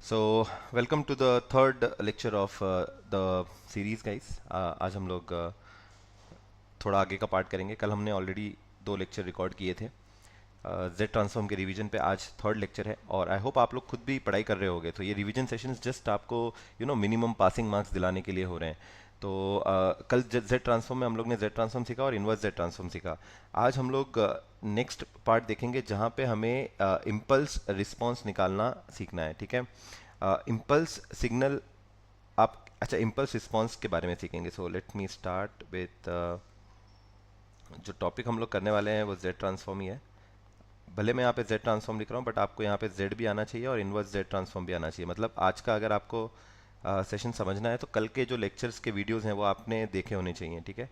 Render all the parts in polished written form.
So welcome to the third lecture of the series guys. आज हम लोग थोड़ा आगे का पार्ट करेंगे। कल हमने ऑलरेडी दो लेक्चर रिकॉर्ड किए थे जेड ट्रांसफॉर्म के रिवीजन पे। आज थर्ड लेक्चर है और आई होप आप लोग खुद भी पढ़ाई कर रहे होगे। तो ये रिवीजन सेशंस जस्ट आपको मिनिमम पासिंग मार्क्स दिलाने के लिए हो रहे हैं। तो कल जेड ट्रांसफॉर्म में हम लोग ने जेड ट्रांसफॉर्म सीखा और इनवर्स जेड ट्रांसफॉर्म सीखा। आज हम लोग नेक्स्ट पार्ट देखेंगे जहाँ पे हमें इम्पल्स रिस्पॉन्स निकालना सीखना है। ठीक है, इम्पल्स सिग्नल आप अच्छा इम्पल्स रिस्पॉन्स के बारे में सीखेंगे। So let me start with जो टॉपिक हम लोग करने वाले हैं वो जेड ट्रांसफॉर्म ही है। भले मैं यहाँ पे जेड ट्रांसफॉर्म लिख रहा हूँ बट आपको यहाँ पे जेड भी आना चाहिए और इनवर्स जेड ट्रांसफॉर्म भी आना चाहिए। मतलब आज का अगर आपको सेशन समझना है तो कल के जो लेक्चर्स के वीडियोस हैं वो आपने देखे होने चाहिए। ठीक है,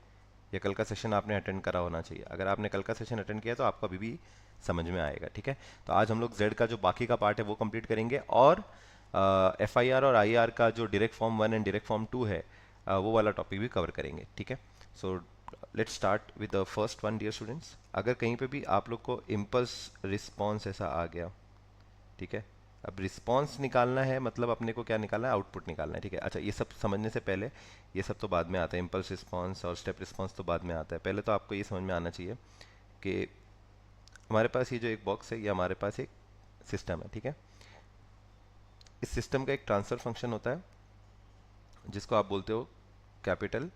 या कल का सेशन आपने अटेंड करा होना चाहिए। अगर आपने कल का सेशन अटेंड किया तो आपको अभी भी समझ में आएगा। ठीक है, तो आज हम लोग जेड का जो बाकी का पार्ट है वो कंप्लीट करेंगे और एफ आई आर और आई आर का जो direct form 1 and direct form 2 है वो वाला टॉपिक भी कवर करेंगे। ठीक है, so let's start with the first one dear students. अगर कहीं पे भी आप लोग को इम्पल्स रिस्पॉन्स ऐसा आ गया, ठीक है, अब रिस्पॉन्स निकालना है मतलब अपने को क्या निकालना है, आउटपुट निकालना है। ठीक है, अच्छा ये सब समझने से पहले ये सब तो बाद में आता है, इम्पल्स रिस्पॉन्स और स्टेप रिस्पॉन्स तो बाद में आता है। पहले तो आपको ये समझ में आना चाहिए कि हमारे पास ये जो एक बॉक्स है ये हमारे पास एक सिस्टम है। ठीक है, इस सिस्टम का एक ट्रांसफर फंक्शन होता है जिसको आप बोलते हो कैपिटल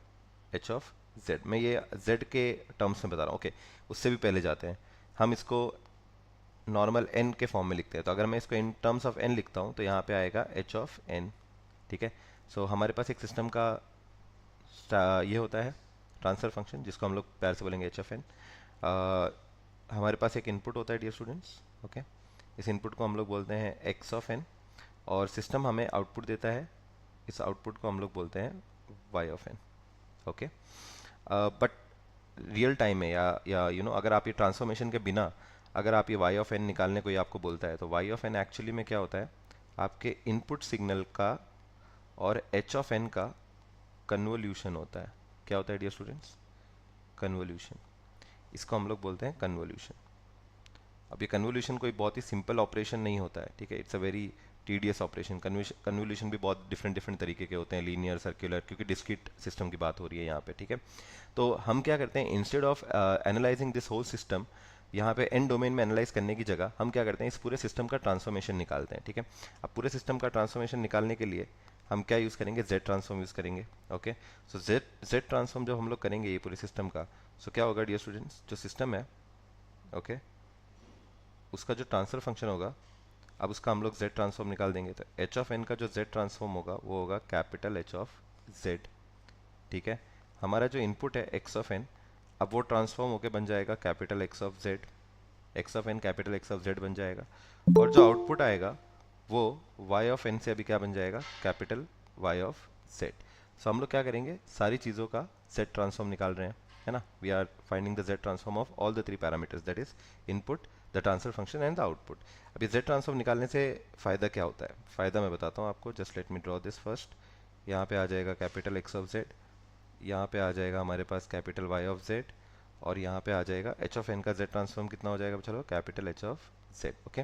एच ऑफ जेड। मैं ये जेड के टर्म्स में बता रहा हूँ। ओके, उससे भी पहले जाते हैं। हम इसको नॉर्मल एन के फॉर्म में लिखते हैं। तो अगर मैं इसको इन टर्म्स ऑफ एन लिखता हूँ तो यहाँ पे आएगा एच ऑफ एन। ठीक है, सो हमारे पास एक सिस्टम का ये होता है ट्रांसफर फंक्शन जिसको हम लोग प्यार से बोलेंगे एच ऑफ एन। हमारे पास एक इनपुट होता है डियर स्टूडेंट्स। ओके, इस इनपुट को हम लोग बोलते हैं एक्स ऑफ एन और सिस्टम हमें आउटपुट देता है। इस आउटपुट को हम लोग बोलते हैं y of n. Okay, but real time में या अगर आप ये ट्रांसफॉर्मेशन के बिना अगर आप ये वाई ऑफ एन निकालने को ये आपको बोलता है तो वाई ऑफ एन एक्चुअली में क्या होता है, आपके इनपुट सिग्नल का और एच ऑफ एन का कन्वोल्यूशन होता है। क्या होता है डियर स्टूडेंट्स, कन्वोल्यूशन। इसको हम लोग बोलते हैं कन्वोल्यूशन। अब ये कन्वोल्यूशन कोई बहुत ही सिंपल ऑपरेशन नहीं होता है। ठीक है, it's a very tedious operation. Convolution भी बहुत डिफरेंट डिफरेंट तरीके के होते हैं, लीनियर, सर्कुलर, क्योंकि डिस्क्रीट सिस्टम की बात हो रही है यहाँ पे। ठीक है, तो हम क्या करते हैं, instead of analysing this whole system, यहाँ पे एन डोमेन में एनालाइज करने की जगह हम क्या करते हैं, इस पूरे सिस्टम का ट्रांसफॉर्मेशन निकालते हैं। ठीक है, अब पूरे सिस्टम का ट्रांसफॉर्मेशन निकालने के लिए हम क्या यूज़ करेंगे, जेड ट्रांसफॉर्म यूज़ करेंगे। ओके, सो जेड ट्रांसफॉर्म जब हम लोग करेंगे ये पूरे सिस्टम का, सो क्या होगा डियर स्टूडेंट्स, जो सिस्टम है ओके उसका जो ट्रांसफर फंक्शन होगा, अब उसका हम लोग जेड ट्रांसफॉर्म निकाल देंगे। तो एच ऑफ एन का जो जेड ट्रांसफॉर्म होगा वो होगा कैपिटल एच ऑफ जेड। ठीक है, हमारा जो इनपुट है एक्स ऑफ एन, अब वो ट्रांसफॉर्म होके बन जाएगा capital X of z. X of n capital X of z बन जाएगा और जो आउटपुट आएगा वो वाई ऑफ एन से अभी क्या बन जाएगा, कैपिटल वाई ऑफ जेड। सो हम लोग क्या करेंगे, सारी चीज़ों का जेड ट्रांसफॉर्म निकाल रहे हैं, है ना। We are finding the z transform of all the three parameters, that is input, the transfer function and the output. अब ये जेड ट्रांसफॉर्म निकालने से फ़ायदा क्या होता है, फ़ायदा मैं बताता हूँ आपको। Just let me draw this first. यहाँ पे आ जाएगा कैपिटल एक्स ऑफ जेड, यहाँ पे आ जाएगा हमारे पास कैपिटल वाई ऑफ जेड और यहाँ पे आ जाएगा एच ऑफ एन का जेड ट्रांसफॉर्म कितना हो जाएगा, चलो capital H of Z. Okay,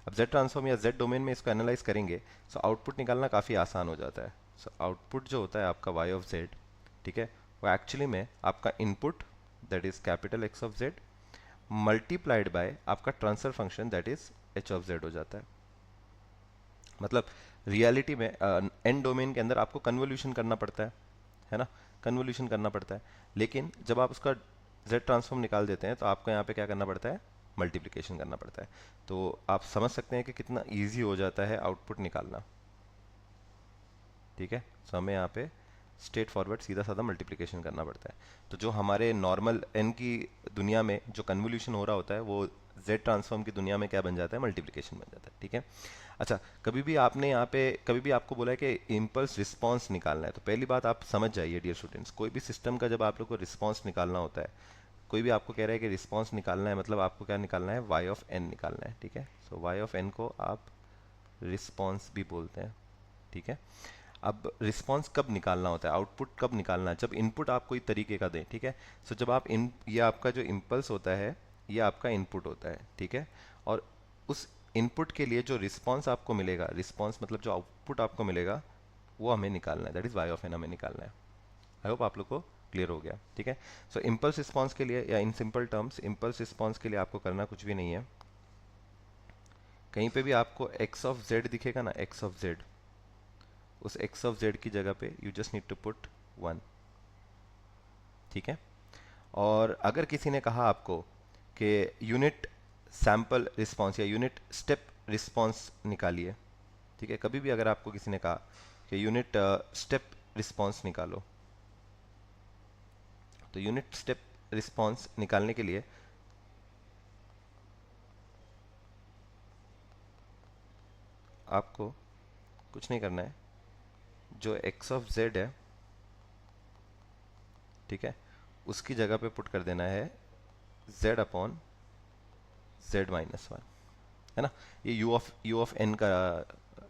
अब जेड ट्रांसफॉर्म या जेड डोमेन में इसको एनालाइज करेंगे सो आउटपुट निकालना काफ़ी आसान हो जाता है। सो आउटपुट जो होता है आपका वाई ऑफ जेड, ठीक है, वो एक्चुअली में आपका input that is capital X of Z multiplied by आपका transfer function that is H of Z हो जाता है। मतलब रियलिटी में एन डोमेन के अंदर आपको कन्वोल्यूशन करना पड़ता है ना, कन्वोल्यूशन करना पड़ता है। लेकिन जब आप उसका जेड ट्रांसफॉर्म निकाल देते हैं तो आपको यहाँ पे क्या करना पड़ता है, मल्टीप्लिकेशन करना पड़ता है। तो आप समझ सकते हैं कि कितना इजी हो जाता है आउटपुट निकालना। ठीक है, सो हमें यहाँ पे स्ट्रेट फॉरवर्ड सीधा साधा मल्टीप्लिकेशन करना पड़ता है। तो जो हमारे नॉर्मल एन की दुनिया में जो कन्वोल्यूशन हो रहा होता है वो जेड ट्रांसफॉर्म की दुनिया में क्या बन जाता है, मल्टीप्लिकेशन बन जाता है। ठीक है, अच्छा कभी भी आपने यहाँ पे कभी भी आपको बोला है कि इम्पल्स रिस्पॉन्स निकालना है तो पहली बात आप समझ जाइए डियर स्टूडेंट्स, कोई भी सिस्टम का जब आप लोग को रिस्पॉन्स निकालना होता है, कोई भी आपको कह रहा है कि रिस्पॉन्स निकालना है मतलब आपको क्या निकालना है, वाई ऑफ एन निकालना है। ठीक है, सो वाई ऑफ एन को आप रिस्पॉन्स भी बोलते हैं। ठीक है, अब रिस्पॉन्स कब निकालना होता है, आउटपुट कब निकालना है, जब इनपुट आप कोई तरीके का दें। ठीक है, सो जब आप इन ये आपका जो इम्पल्स होता है ये आपका इनपुट होता है। ठीक है, और उस इनपुट के लिए जो रिस्पॉन्स आपको मिलेगा, रिस्पॉन्स मतलब जो आउटपुट आपको मिलेगा, वो हमें निकालना है, that is y of n हमें निकालना है। आई होप आप लोग को क्लियर हो गया, ठीक है। सो इम्पल्स रिस्पॉन्स के लिए, या in simple terms, impulse response के लिए आपको करना कुछ भी नहीं है। कहीं पे भी आपको एक्स ऑफ जेड दिखेगा ना, एक्स ऑफ जेड, उस एक्स ऑफ जेड की जगह पे you just need to put 1, ठीक है। और अगर किसी ने कहा आपको कि यूनिट सैंपल रिस्पॉन्स या यूनिट स्टेप रिस्पॉन्स निकालिए, ठीक है, कभी भी अगर आपको किसी ने कहा कि यूनिट स्टेप रिस्पॉन्स निकालो, तो यूनिट स्टेप रिस्पॉन्स निकालने के लिए आपको कुछ नहीं करना है। जो एक्स ऑफ जेड है, ठीक है, उसकी जगह पे पुट कर देना है z upon z minus one, है ना। ये यू ऑफ एन का,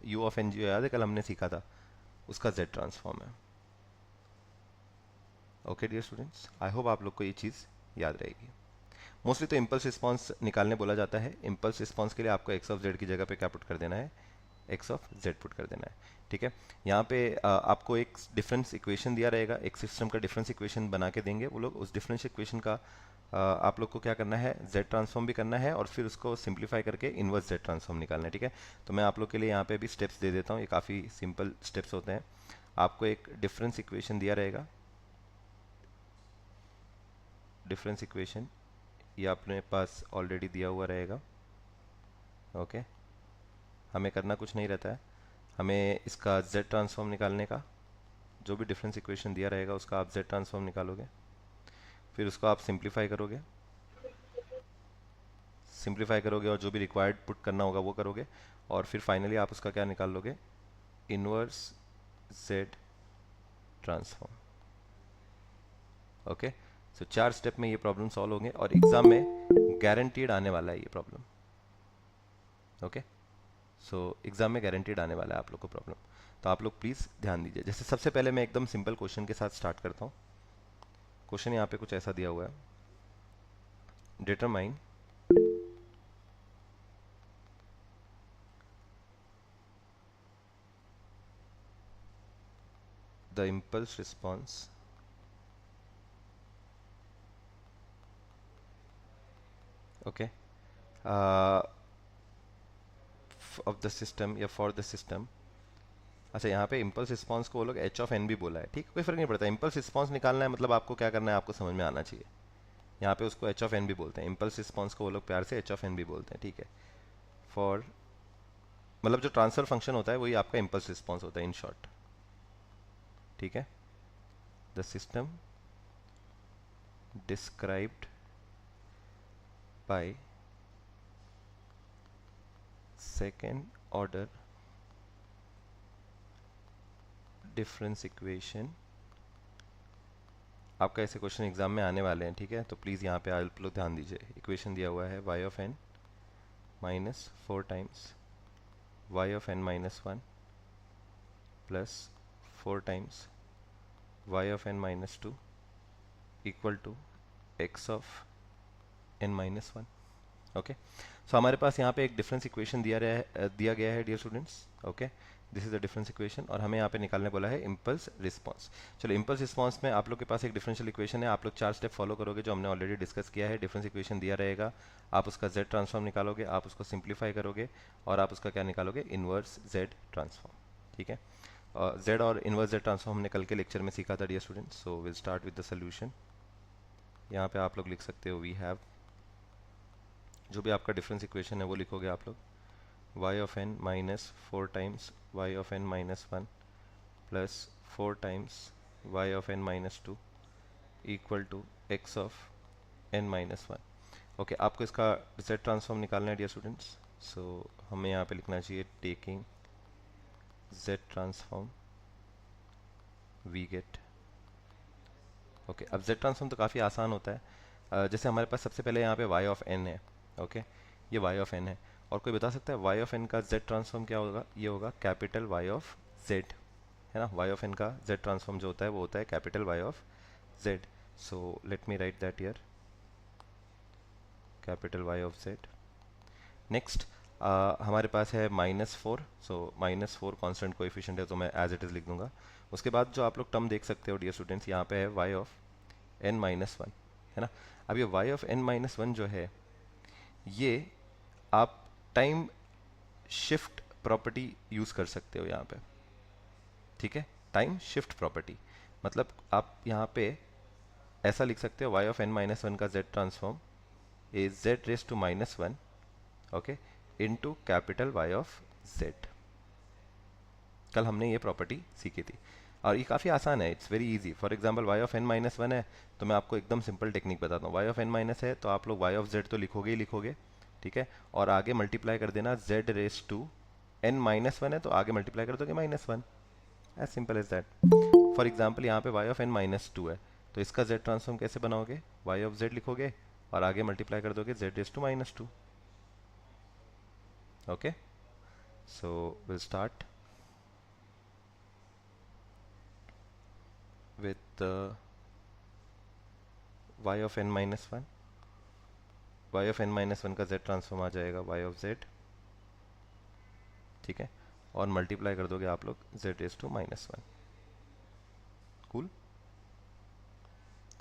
यू ऑफ एन जो याद है कल हमने सीखा था, उसका जेड ट्रांसफॉर्म है। Okay dear students, I hope आप लोग को ये चीज़ याद रहेगी। मोस्टली तो इम्पल्स रिस्पॉन्स निकालने बोला जाता है। इम्पल्स रिस्पॉन्स के लिए आपको एक्स ऑफ जेड की जगह पे क्या पुट कर देना है, एक्स ऑफ जेड पुट कर देना है, ठीक है। यहाँ पे आपको एक डिफरेंस इक्वेशन दिया रहेगा, एक सिस्टम का डिफरेंस इक्वेशन बना के देंगे वो लोग। उस डिफरेंस इक्वेशन का आप लोग को क्या करना है, जेड ट्रांसफॉर्म भी करना है और फिर उसको सिंप्लीफाई करके इनवर्स जेड ट्रांसफॉर्म निकालना है, ठीक है। तो मैं आप लोग के लिए यहाँ पे भी स्टेप्स दे देता हूँ, ये काफ़ी सिंपल स्टेप्स होते हैं। आपको एक डिफरेंस इक्वेशन दिया रहेगा, डिफरेंस इक्वेशन ये अपने पास ऑलरेडी दिया हुआ रहेगा, ओके। हमें करना कुछ नहीं रहता है, हमें इसका z ट्रांसफॉर्म निकालने का, जो भी डिफरेंस इक्वेशन दिया रहेगा उसका आप z ट्रांसफॉर्म निकालोगे, फिर उसको आप सिंप्लीफाई करोगे, सिंप्लीफाई करोगे और जो भी रिक्वायर्ड पुट करना होगा वो करोगे, और फिर फाइनली आप उसका क्या निकाल लोगे, इनवर्स z ट्रांसफॉर्म, ओके। सो 4 स्टेप में ये प्रॉब्लम सॉल्व होंगे और एग्जाम में गारंटीड आने वाला है ये प्रॉब्लम, ओके। सो एग्जाम में गारंटीड आने वाला है आप लोग को प्रॉब्लम, तो आप लोग प्लीज़ ध्यान दीजिए। जैसे सबसे पहले मैं एकदम सिंपल क्वेश्चन के साथ स्टार्ट करता हूँ। क्वेश्चन यहाँ पे कुछ ऐसा दिया हुआ है, determine the impulse response okay of the system या फॉर द सिस्टम। अच्छा, यहाँ पे इम्पल्स रिस्पॉन्स को वो लोग एच ऑफ एन भी बोला है, ठीक है, कोई फर्क नहीं पड़ता। इम्पल्स रिस्पॉन्स निकालना है मतलब आपको क्या करना है, आपको समझ में आना चाहिए। यहाँ पे उसको एच ऑफ एन भी बोलते हैं, इम्पल्स रिस्पॉन्स को वो लोग प्यार से एच ऑफ एन भी बोलते हैं, ठीक है। फॉर मतलब जो ट्रांसफर फंक्शन होता है वही आपका इम्पल्स रिस्पॉन्स होता है इन शॉर्ट, ठीक है। The system described by second order difference equation. आपका ऐसे क्वेश्चन एग्जाम में आने वाले हैं, ठीक है, तो प्लीज़ यहाँ पे आप लोग ध्यान दीजिए। इक्वेशन दिया हुआ है y of n minus 4 times y of n minus 1 plus 4 times y of n minus 2 equal to x of n minus 1, okay. So हमारे पास यहाँ पे एक डिफरेंस इक्वेशन दिया गया है dear students, okay. This is the difference equation और हमें यहाँ पे निकालने बोला है इम्पल्स रिस्पॉन्स। चलो, इम्पल्स रिस्पॉन्स में आप लोग के पास एक डिफरेंशियल इक्वेशन है, आप लोग 4 स्टेप फॉलो करोगे जो हमने ऑलरेडी डिस्कस किया है। डिफरेंस इक्वेशन दिया रहेगा, आप उसका जेड ट्रांसफॉर्म निकालोगे, आप उसको सिंप्लीफाई करोगे और आप उसका क्या निकालोगे, इनवर्स जेड ट्रांसफॉर्म, ठीक है। जेड और इनवर्स जेड ट्रांसफॉर्म हमने कल के लेक्चर में सीखा था dear students. So will start with the solution. यहाँ पे आप लोग लिख सकते हो वी हैव, जो भी आपका डिफरेंस इक्वेशन है वो लिखोगे आप लोग, y of n minus 4 times y of n minus 1 plus 4 times y of n minus 2 equal to x of n minus 1, okay. आपको इसका z ट्रांसफॉर्म निकालना है डियर स्टूडेंट्स। सो हमें यहाँ पे लिखना चाहिए taking z transform we get, okay. अब z ट्रांसफॉर्म तो काफ़ी आसान होता है। जैसे हमारे पास सबसे पहले यहाँ पे y ऑफ n है, ओके, ये y ऑफ n है, और कोई बता सकता है y ऑफ n का z ट्रांसफॉर्म क्या होगा, ये होगा कैपिटल Y ऑफ z, है ना। y ऑफ n का z ट्रांसफॉर्म जो होता है वो होता है capital Y of z। So let me right that here, capital Y of z। Next हमारे पास है -4, सो -4 कांस्टेंट कोएफिशिएंट है तो मैं एज इट इज़ लिख दूंगा। उसके बाद जो आप लोग टर्म देख सकते हो डियर स्टूडेंट्स, यहाँ पे है y ऑफ n-1, है ना। अब ये y ऑफ n-1 जो है, ये आप टाइम शिफ्ट प्रॉपर्टी यूज़ कर सकते हो यहाँ पे, ठीक है। टाइम शिफ्ट प्रॉपर्टी मतलब आप यहाँ पे ऐसा लिख सकते हो y ऑफ n-1 का z transform is z raise to -1, okay, into capital Y of z। कल हमने ये प्रॉपर्टी सीखी थी और ये काफ़ी आसान है, it's very easy. For example y of n-1 है तो मैं आपको एकदम सिंपल टेक्निक बताता हूँ। y ऑफ n- है तो आप लोग y ऑफ z तो लिखोगे ही लिखोगे, ठीक है, और आगे मल्टीप्लाई कर देना z रेस टू n-1 है तो आगे मल्टीप्लाई कर दोगे -1, as simple as that. For example यहाँ पे y ऑफ n-2 है तो इसका z ट्रांसफॉर्म कैसे बनाओगे, y ऑफ z लिखोगे और आगे मल्टीप्लाई कर दोगे z raise to -2, okay. So will start with y of n-1, y of n-1 का z ट्रांसफॉर्म आ जाएगा y of z, ठीक है, और मल्टीप्लाई कर दोगे आप लोग z रेस टू -1। कूल,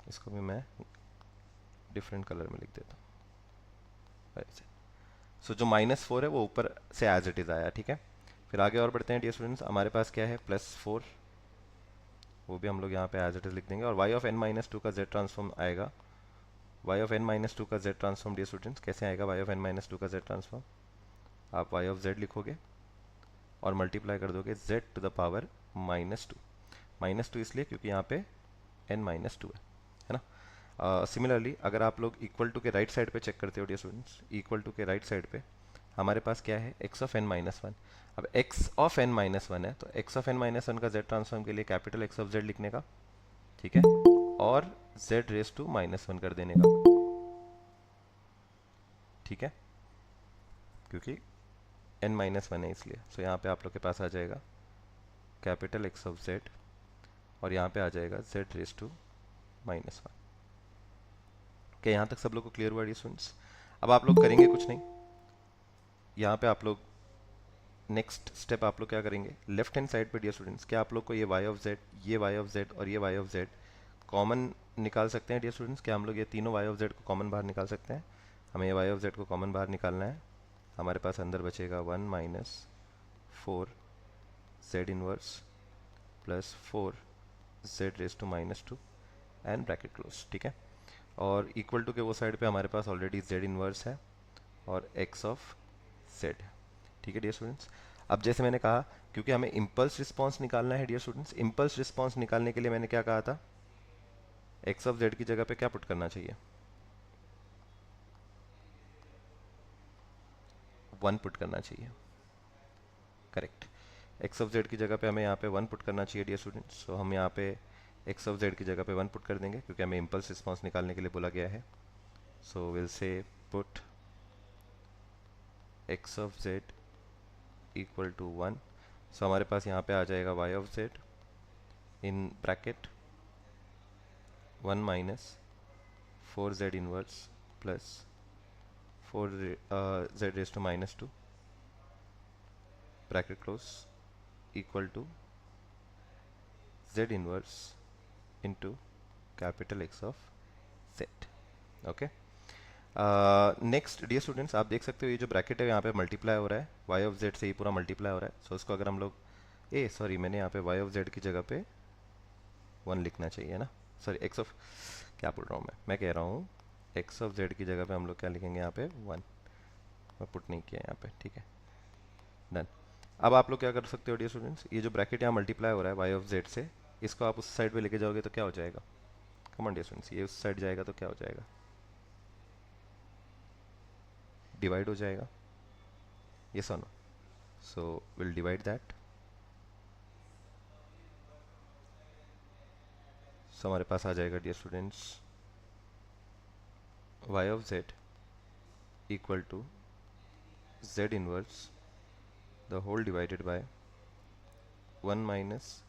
इसको भी मैं डिफरेंट कलर में लिख देता हूँ ऐसे। सो जो -4 है वो ऊपर से एज इट इज़ आया, ठीक है। फिर आगे और बढ़ते हैं डियर स्टूडेंट्स, हमारे पास क्या है +4, वो भी हम लोग यहाँ पे एज इट इज़ लिख देंगे, और y ऑफ n-2 का z ट्रांसफॉर्म आएगा, y ऑफ n-2 का z ट्रांसफॉर्म डियर स्टूडेंट्स कैसे आएगा, y ऑफ n-2 का z ट्रांसफॉर्म आप y ऑफ z लिखोगे और मल्टीप्लाई कर दोगे z टू द पावर -2। -2 इसलिए क्योंकि यहाँ पे n-2 है ना। सिमिलरली अगर आप लोग इक्वल टू के राइट साइड पे चेक करते हो डियर स्टूडेंट्स, इक्वल टू के राइट साइड पे हमारे पास क्या है x ऑफ n-1। अब x ऑफ n-1 है तो x ऑफ n-1 का z ट्रांसफॉर्म के लिए कैपिटल X ऑफ z लिखने का, ठीक है, और z रेस टू -1 कर देने का, ठीक है, क्योंकि n-1 है इसलिए। सो यहाँ पे आप लोग के पास आ जाएगा कैपिटल X ऑफ z और यहाँ पे आ जाएगा z रेस टू -1। क्या यहाँ तक सब लोग को क्लियर हुआ स्टूडेंट्स? अब आप लोग करेंगे कुछ नहीं, यहाँ पे आप लोग नेक्स्ट स्टेप आप लोग क्या करेंगे, लेफ्ट हैंड साइड पे डियर स्टूडेंट्स, क्या आप लोग को ये y ऑफ z, ये y ऑफ z और ये y ऑफ z कॉमन निकाल सकते हैं डियर स्टूडेंट्स? क्या हम लोग ये तीनों y ऑफ z को कॉमन बाहर निकाल सकते हैं? हमें ये y ऑफ z को कॉमन बाहर निकालना है। हमारे पास अंदर बचेगा 1 - 4 z inverse plus 4 z raise to -2 and bracket close, ठीक है। और इक्वल टू के वो साइड पे हमारे पास ऑलरेडी z इनवर्स है और x ऑफ z, ठीक है डियर स्टूडेंट्स। अब जैसे मैंने कहा, क्योंकि हमें इम्पल्स रिस्पांस निकालना है डियर स्टूडेंट्स, इम्पल्स रिस्पांस निकालने के लिए मैंने क्या कहा था, x ऑफ z की जगह पे क्या पुट करना चाहिए, 1 पुट करना चाहिए, करेक्ट। x ऑफ z की जगह पे हमें यहाँ पे 1 पुट करना चाहिए डियर स्टूडेंट्स। सो हम यहाँ पे x ऑफ z की जगह पे 1 पुट कर देंगे क्योंकि हमें इम्पल्स रिस्पांस निकालने के लिए बोला गया है। So will say put x of z equal to 1। सो हमारे पास यहाँ पे आ जाएगा y of z in bracket 1 minus 4z inverse plus 4 z raise to -2 bracket close equal to z inverse into capital X of z, okay. Next dear students, आप देख सकते हो ये जो ब्रैकेट है यहाँ पे मल्टीप्लाई हो रहा है, y ऑफ z से ही पूरा मल्टीप्लाई हो रहा है। सो इसको अगर हम लोग सॉरी मैंने यहाँ पे y ऑफ z की जगह पे 1 लिखना चाहिए ना, सॉरी x ऑफ, क्या बोल रहा हूँ मैं कह रहा हूँ x ऑफ z की जगह पे हम लोग क्या लिखेंगे यहाँ पे 1, मैं पुट नहीं किया यहाँ पे, ठीक है, डन। अब आप लोग क्या कर सकते हो डियर स्टूडेंट्स, ये जो ब्रैकेट यहाँ मल्टीप्लाई हो रहा है y ऑफ z से, इसको आप उस साइड पे लेके जाओगे तो क्या हो जाएगा, कम ऑन डियर स्टूडेंट्स, ये उस साइड जाएगा तो क्या हो जाएगा, डिवाइड हो जाएगा, यस और no. So will divide that. So हमारे पास आ जाएगा dear students y of z equal to z inverse the whole divided by 1 minus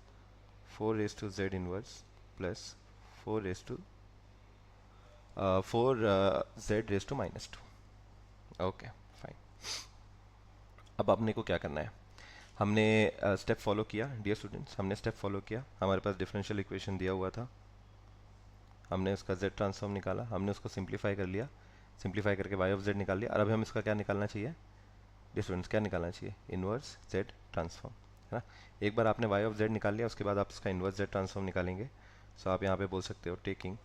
4 raise to z inverse plus 4 raise to 4 z raise to -2, okay fine. अब अपने को क्या करना है, हमने स्टेप फॉलो किया डियर स्टूडेंट्स, हमने स्टेप फॉलो किया, हमारे पास डिफरेंशियल इक्वेशन दिया हुआ था, हमने उसका z ट्रांसफॉर्म निकाला, हमने उसको सिंप्लीफाई कर लिया, सिंप्लीफाई करके y ऑफ z निकाल लिया, और अब हमें इसका क्या निकालना चाहिए डियर स्टूडेंट्स, क्या निकालना चाहिए, इनवर्स z ट्रांसफॉर्म, है ना। एक बार आपने y ऑफ z निकाल लिया, उसके बाद आप इसका इनवर्स z ट्रांसफॉर्म निकालेंगे। सो आप यहाँ पे बोल सकते हो taking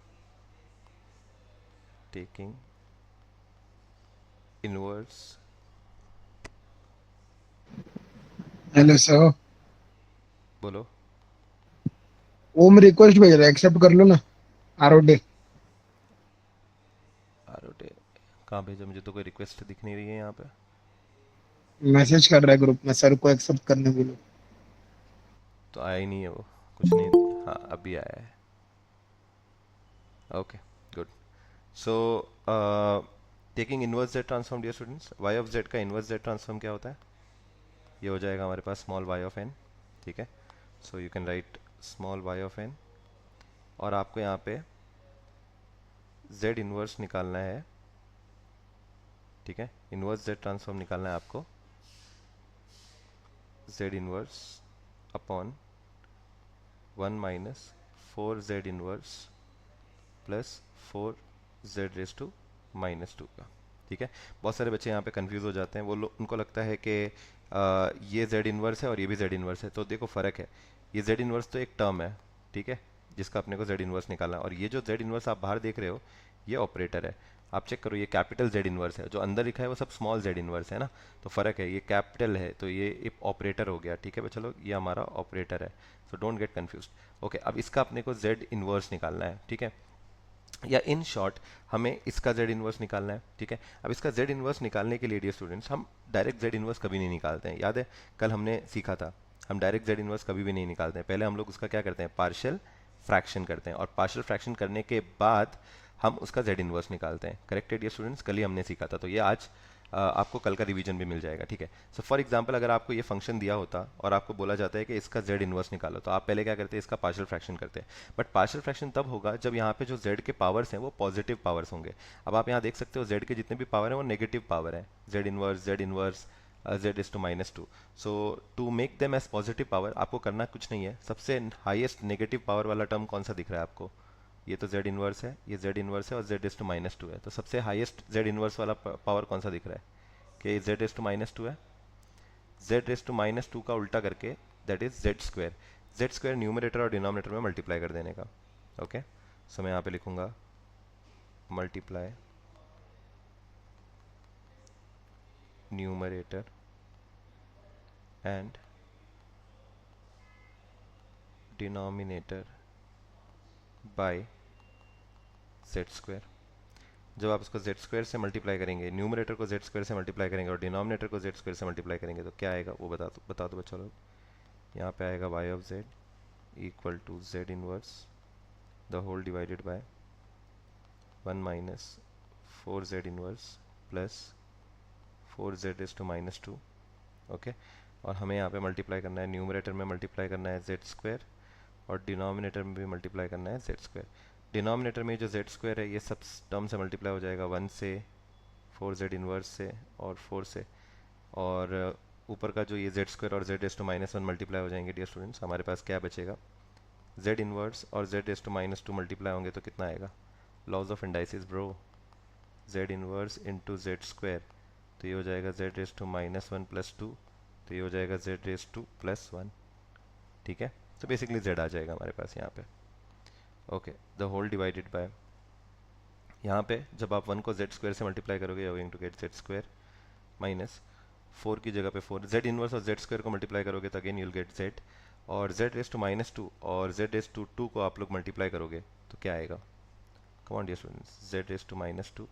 taking inverse, hello sir. बोलो। ओम रिक्वेस्ट भेज रहा है, एक्सेप्ट कर लो ना। आरओडी। आरोटे कहाँ भेजा, मुझे तो कोई रिक्वेस्ट दिख नहीं रही है यहाँ पे। मैसेज कर रहा है ग्रुप में, सर को एक्सेप्ट करने बोलो। तो आया ही नहीं है वो, कुछ नहीं, हाँ अभी आया है। Okay good. So taking inverse z transform dear students, y of z का इनवर्स जेड ट्रांसफॉर्म क्या होता है, ये हो जाएगा हमारे पास स्मॉल वाई ऑफ एन, ठीक है। So you can write small y of n, और आपको यहाँ पे जेड इनवर्स निकालना है, ठीक है, इनवर्स जेड ट्रांसफॉर्म निकालना है आपको, Z inverse upon 1 - 4 Z inverse plus 4 z⁻² का, ठीक है। बहुत सारे बच्चे यहाँ पे कंफ्यूज हो जाते हैं, वो लोग, उनको लगता है कि ये z इनवर्स है और ये भी z इनवर्स है, तो देखो फ़र्क है, ये z इनवर्स तो एक टर्म है, ठीक है, जिसका अपने को z इनवर्स निकालना है, और ये जो z इनवर्स आप बाहर देख रहे हो ये ऑपरेटर है। आप चेक करो, ये कैपिटल z इनवर्स है, जो अंदर लिखा है वो सब स्मॉल z इनवर्स है ना, तो फ़र्क है, ये कैपिटल है तो ये एक ऑपरेटर हो गया, ठीक है। चलो ये हमारा ऑपरेटर है, so don't get confuse. Okay, अब इसका अपने को z इनवर्स निकालना है, ठीक है, या इन शॉर्ट हमें इसका z इनवर्स निकालना है, ठीक है। अब इसका z इनवर्स निकालने के लिए डियर स्टूडेंट्स, हम डायरेक्ट z इनवर्स कभी नहीं निकालते हैं, याद है कल हमने सीखा था, हम डायरेक्ट z इनवर्स कभी भी नहीं निकालते हैं, पहले हम लोग उसका क्या करते हैं, पार्शियल फ्रैक्शन करते हैं, और पार्शियल फ्रैक्शन करने के बाद हम उसका z इनवर्स निकालते हैं। करेक्टेड डियर स्टूडेंट्स, कल ही हमने सीखा था, तो ये आज आपको कल का रिवीजन भी मिल जाएगा, ठीक है। सो फॉर एग्जांपल अगर आपको ये फंक्शन दिया होता और आपको बोला जाता है कि इसका z इनवर्स निकालो, तो आप पहले क्या करते हैं, इसका पार्शियल फ्रैक्शन करते हैं, बट पार्शियल फ्रैक्शन तब होगा जब यहाँ पे जो z के पावर्स हैं वो पॉजिटिव पावर्स होंगे। अब आप यहाँ देख सकते हो z के जितने भी पावर हैं वो नेगेटिव पावर है, z inverse z⁻²। So to make them as positive power आपको करना कुछ नहीं है, सबसे हाईएस्ट नेगेटिव पावर वाला टर्म कौन सा दिख रहा है आपको, ये तो z इनवर्स है, ये z इनवर्स है और z⁻² है, तो सबसे हाईएस्ट z इनवर्स वाला पावर कौन सा दिख रहा है, कि z⁻² है, z⁻² का उल्टा करके that is z², z² numerator और डिनोमिनेटर में मल्टीप्लाई कर देने का। ओके, सो मैं यहाँ पे लिखूंगा multiply numerator and denominator by z²। जब आप इसको z² से मल्टीप्लाई करेंगे, न्यूमरेटर को z² से मल्टीप्लाई करेंगे और डिनोमिनेटर को z² से मल्टीप्लाई करेंगे, तो क्या आएगा वो बता दो बच्चा लोग। यहाँ पे आएगा y of z equal to z inverse the whole divided by 1 - 4 z inverse plus 4 z⁻²। Okay, और हमें यहाँ पे मल्टीप्लाई करना है, न्यूमरेटर में मल्टीप्लाई करना है z² और डिनोमिनेटर में भी मल्टीप्लाई करना है z²। डिनोमिनेटर में जो z² है ये सब टर्म से मल्टीप्लाई हो जाएगा, 1 से, 4 z इनवर्स से और 4 से, और ऊपर का जो ये z² और z⁻1 मल्टीप्लाई हो जाएंगे डियर स्टूडेंट्स, हमारे पास क्या बचेगा, z इनवर्स और z⁻2 मल्टीप्लाई होंगे तो कितना आएगा, laws of indices bro, z inverse into z², तो ये हो जाएगा z⁻1 प्लस 2, तो ये हो जाएगा z⁻1, ठीक है। तो बेसिकली z आ जाएगा हमारे पास यहाँ पे। Okay, the whole divided by, यहाँ पे जब आप 1 को z² से मल्टीप्लाई करोगे you are going to get z² minus 4 की जगह पे 4, z इनवर्स और z² को मल्टीप्लाई करोगे तो अगेन यूल गेट z, और z⁻2 और z⁻2 को आप लोग मल्टीप्लाई करोगे तो क्या आएगा, कम ऑन डियर स्टूडेंट्स, z⁻2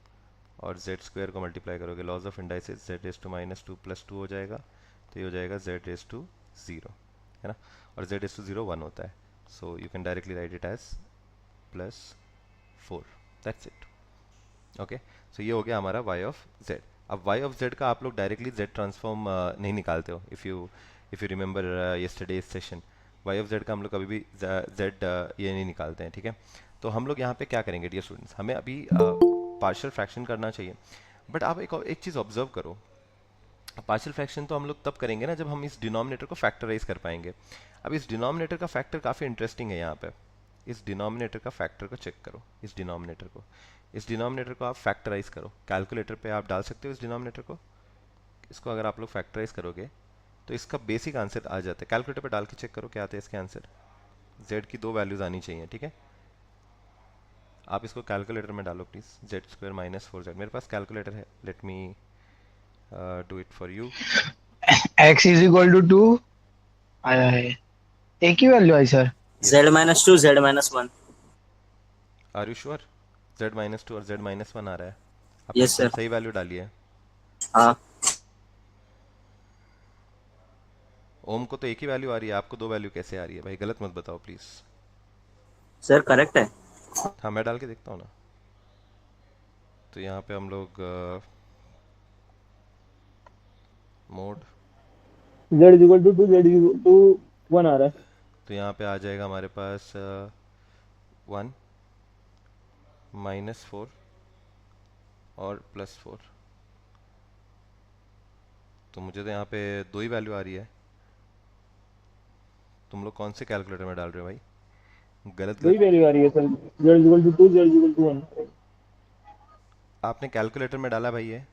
और z² को मल्टीप्लाई करोगे, laws of indices z⁻2 plus 2 हो जाएगा, तो ये हो जाएगा z⁻0, है ना, और z⁻0 1 होता है, so you can directly write it as +4, that's it. Okay, so ये हो गया हमारा y ऑफ z। अब y ऑफ z का आप लोग डायरेक्टली z ट्रांसफॉर्म नहीं निकालते हो, if you remember yesterday session, y of z का हम लोग कभी भी z ये नहीं निकालते हैं, ठीक है। तो हम लोग यहाँ पे क्या करेंगे डियर स्टूडेंट्स, हमें अभी पार्शियल फ्रैक्शन करना चाहिए, बट आप एक चीज़ ऑब्जर्व करो, पार्शियल फ्रैक्शन तो हम लोग तब करेंगे ना जब हम इस डिनोमिनेटर को फैक्टराइज कर पाएंगे। अब इस डिनोमिनेटर का फैक्टर काफ़ी इंटरेस्टिंग है यहाँ पे। इस डिनोमिनेटर का फैक्टर को चेक करो, इस डिनोमिनेटर को आप फैक्टराइज करो, कैलकुलेटर पे आप डाल सकते हो इस डिनोमिनेटर को। इसको अगर आप लोग फैक्टराइज करोगे तो इसका बेसिक आंसर आ जाता है। कैलकुलेटर पे डाल के चेक करो क्या आते हैं इसके आंसर। z की दो वैल्यूज आनी चाहिए, ठीक है। आप इसको कैलकुलेटर में डालो please, Z square minus 4z। मेरे पास कैलकुलेटर है, let me do it for you. X is equal to 2 आया है, एक ही वैल्यू आई sir. Yes. Z-2 Z-1। Are you sure? z-2 और z-1 आ रहा है, आपने यस एकदम सर। सही वैल्यू डाली है। हाँ ओम को तो एक ही वैल्यू आ रही है, आपको दो वैल्यू कैसे आ रही है भाई? गलत मत बताओ प्लीज। सर करेक्ट है। हाँ मैं डाल के देखता हूँ ना। तो यहाँ पे हम लोग मोड, Z = 2 Z = 1 आ रहा है। तो यहाँ पे आ जाएगा हमारे पास 1 -4 और +4। तो मुझे तो यहाँ पे दो ही वैल्यू आ रही है। तुम लोग कौन से कैलकुलेटर में डाल रहे हो भाई? गलत वही गलत। वैल्यू आ रही है सर, Z = 2 Z = 1। आपने कैलकुलेटर में डाला भाई ये,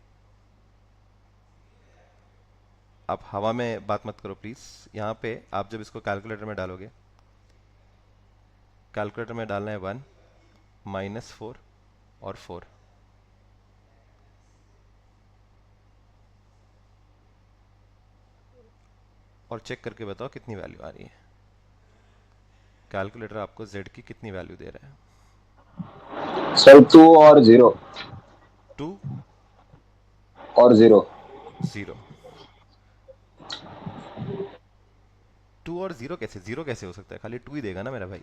आप हवा में बात मत करो प्लीज। यहाँ पे आप जब इसको कैलकुलेटर में डालोगे, कैलकुलेटर में डालना है 1 -4 और 4। और चेक करके बताओ कितनी वैल्यू आ रही है। कैलकुलेटर आपको z की कितनी वैल्यू दे रहा है? सर 2 और 0 2 और 0। 0। 2 और 0 कैसे, 0 कैसे हो सकता है? खाली 2 ही देगा ना मेरा भाई।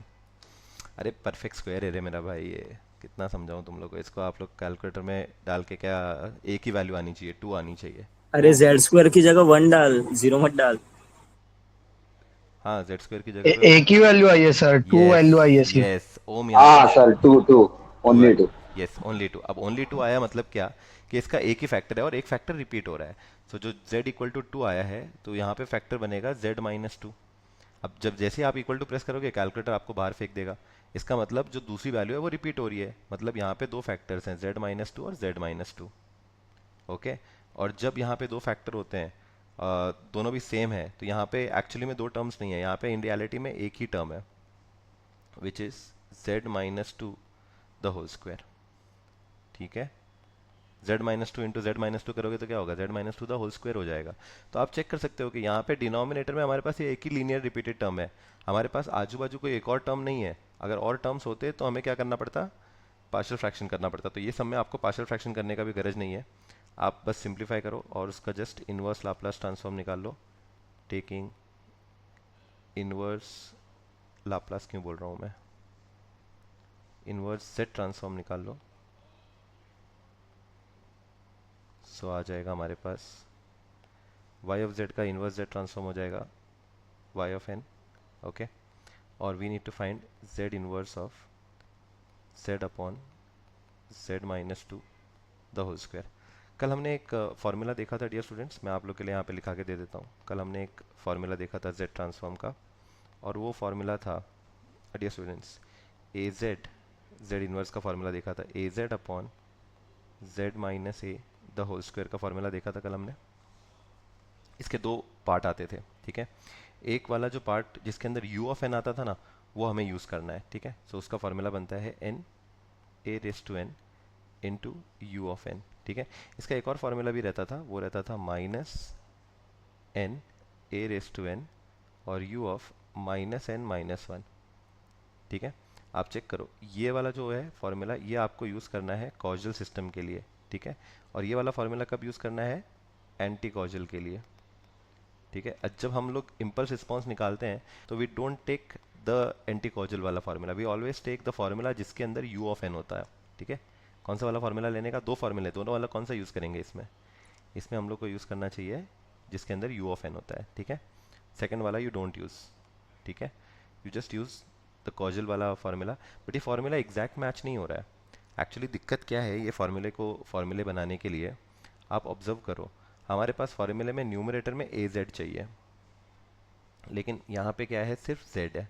अरे परफेक्ट स्क्वायर है रे मेरा भाई ये। कितना समझाऊं तुम लोग को, इसको आप लोग कैलकुलेटर में डाल के क्या, एक ही वैल्यू आनी चाहिए, 2 आनी चाहिए। अरे Z² की जगह 1 डाल, 0 मत डाल। हाँ जेड स्क्वायर की जगह पे एक ही वैल्यू आई है सर, 2 यस, वैल्यू आई है सिर्फ। यस ओम यहाँ पे हाँ सर 2 2 टू ओनली आया। 2। Yes only 2। अब ओनली 2 आया मतलब क्या, कि इसका एक ही फैक्टर है और एक फैक्टर रिपीट हो रहा है। सो जो z = 2 आया है तो यहाँ पे फैक्टर बनेगा z-2। अब जब जैसे आप इक्वल टू प्रेस करोगे कैलकुलेटर आपको बाहर फेंक देगा। इसका मतलब जो दूसरी वैल्यू है वो रिपीट हो रही है, मतलब यहाँ पे दो फैक्टर्स हैं, z-2 और z-2। ओके। और जब यहाँ पे दो फैक्टर होते हैं, दोनों भी सेम है, तो यहाँ पे एक्चुअली में दो टर्म्स नहीं है, यहाँ पे इन रियलिटी में एक ही टर्म है, which is z-2 the whole square. ठीक है। z-2 इंटू z-2 करोगे तो क्या होगा, z-2 द होल स्क्वायर हो जाएगा। तो आप चेक कर सकते हो कि यहाँ पे डिनोमिनेटर में हमारे पास ये एक ही लीनियर रिपीटेड टर्म है, हमारे पास आजू बाजू कोई एक और टर्म नहीं है। अगर और टर्म्स होते तो हमें क्या करना पड़ता, पार्शियल फ्रैक्शन करना पड़ता। तो ये सब में आपको पार्शियल फ्रैक्शन करने का भी गरज नहीं है, आप बस सिंप्लीफाई करो और उसका जस्ट इनवर्स लाप्लास ट्रांसफॉर्म निकाल लो। टेकिंग इनवर्स लाप्लास, क्यों बोल रहा हूँ मैं, इनवर्स जेड ट्रांसफॉर्म निकाल लो। सो आ जाएगा हमारे पास y ऑफ z का इनवर्स z ट्रांसफॉर्म हो जाएगा y ऑफ n। ओके। और we need to find z inverse of z upon z-2 the whole square. कल हमने एक फॉर्मूला देखा था डियर स्टूडेंट्स, मैं आप लोग के लिए यहाँ पे लिखा के दे देता हूँ। कल हमने एक फॉर्मूला देखा था z ट्रांसफॉर्म का, और वो फॉर्मूला था dear students a z inverse का फॉर्मूला देखा था, a z upon z-a the whole square का फॉर्मूला देखा था कल हमने। इसके दो पार्ट आते थे, ठीक है। एक वाला जो पार्ट जिसके अंदर u ऑफ n आता था ना, वो हमें यूज़ करना है, ठीक है। सो उसका फॉर्मूला बनता है n into you of n, ठीक है। इसका एक और फॉर्मूला भी रहता था, वो रहता था -n और u ऑफ -n-1, ठीक है। आप चेक करो, ये वाला जो है फॉर्मूला, ये आपको यूज़ करना है कॉजल सिस्टम के लिए, ठीक है। और ये वाला फॉर्मूला कब यूज़ करना है, एंटी कॉजल के लिए, ठीक है। जब हम लोग इम्पल्स रिस्पॉन्स निकालते हैं तो we don't take the anti causal वाला formula, we always take the formula जिसके अंदर u ऑफ n होता है, ठीक है। कौन सा वाला फॉर्मूला लेने का, दो फॉर्मूले, दोनों वाला कौन सा यूज़ करेंगे इसमें, इसमें हम लोग को यूज़ करना चाहिए जिसके अंदर u ऑफ n होता है, ठीक है। सेकेंड वाला यू डोंट यूज़, ठीक है, you just use the causal वाला फार्मूला। बट ये फार्मूला एग्जैक्ट मैच नहीं हो रहा है। एक्चुअली दिक्कत क्या है, ये फार्मूले बनाने के लिए आप ऑब्जर्व करो, हमारे पास फॉर्मूले में न्यूमरेटर में ए जेड चाहिए, लेकिन यहाँ पे क्या है, सिर्फ जेड है।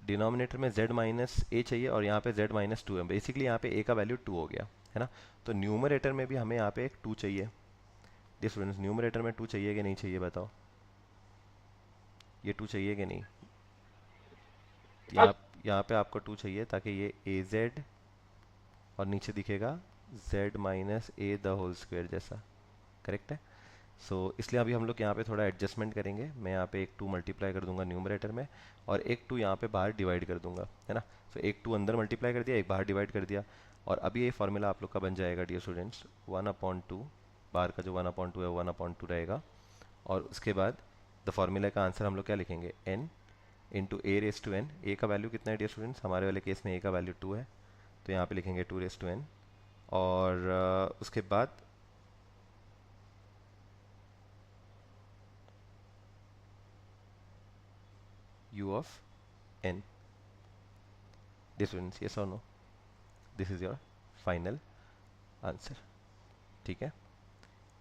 डिनोमिनेटर में z माइनस ए चाहिए और यहाँ पे z माइनस टू है। बेसिकली यहाँ पे a का वैल्यू 2 हो गया है ना। तो न्यूमरेटर में भी हमें यहाँ पे एक 2 चाहिए। डियर स्टूडेंट्स, न्यूमरेटर में 2 चाहिए कि नहीं चाहिए बताओ, ये 2 चाहिए कि नहीं? यहाँ यहाँ पे आपको 2 चाहिए ताकि ये ए जेड और नीचे दिखेगा z minus a the whole square जैसा, करेक्ट है। सो इसलिए अभी हम लोग यहाँ पे थोड़ा एडजस्टमेंट करेंगे। मैं यहाँ पे एक 2 मल्टीप्लाई कर दूंगा न्यूमरेटर में और एक 2 यहाँ पे बाहर डिवाइड कर दूंगा, है ना। सो एक 2 अंदर मल्टीप्लाई कर दिया, एक बाहर डिवाइड कर दिया, और अभी ये फार्मूला आप लोग का बन जाएगा डियर स्टूडेंट्स 1/2। बाहर का जो 1/2 है 1/2 रहेगा, और उसके बाद द फार्मूला का आंसर हम लोग क्या लिखेंगे, n into a raise to n. A का वैल्यू कितना है डियर स्टूडेंट्स, हमारे वाले केस में ए का वैल्यू 2 है, तो यहाँ पे लिखेंगे 2 रेस टू एन। और उसके बाद u of n। Dear students, yes or no, this is your final answer, ठीक है।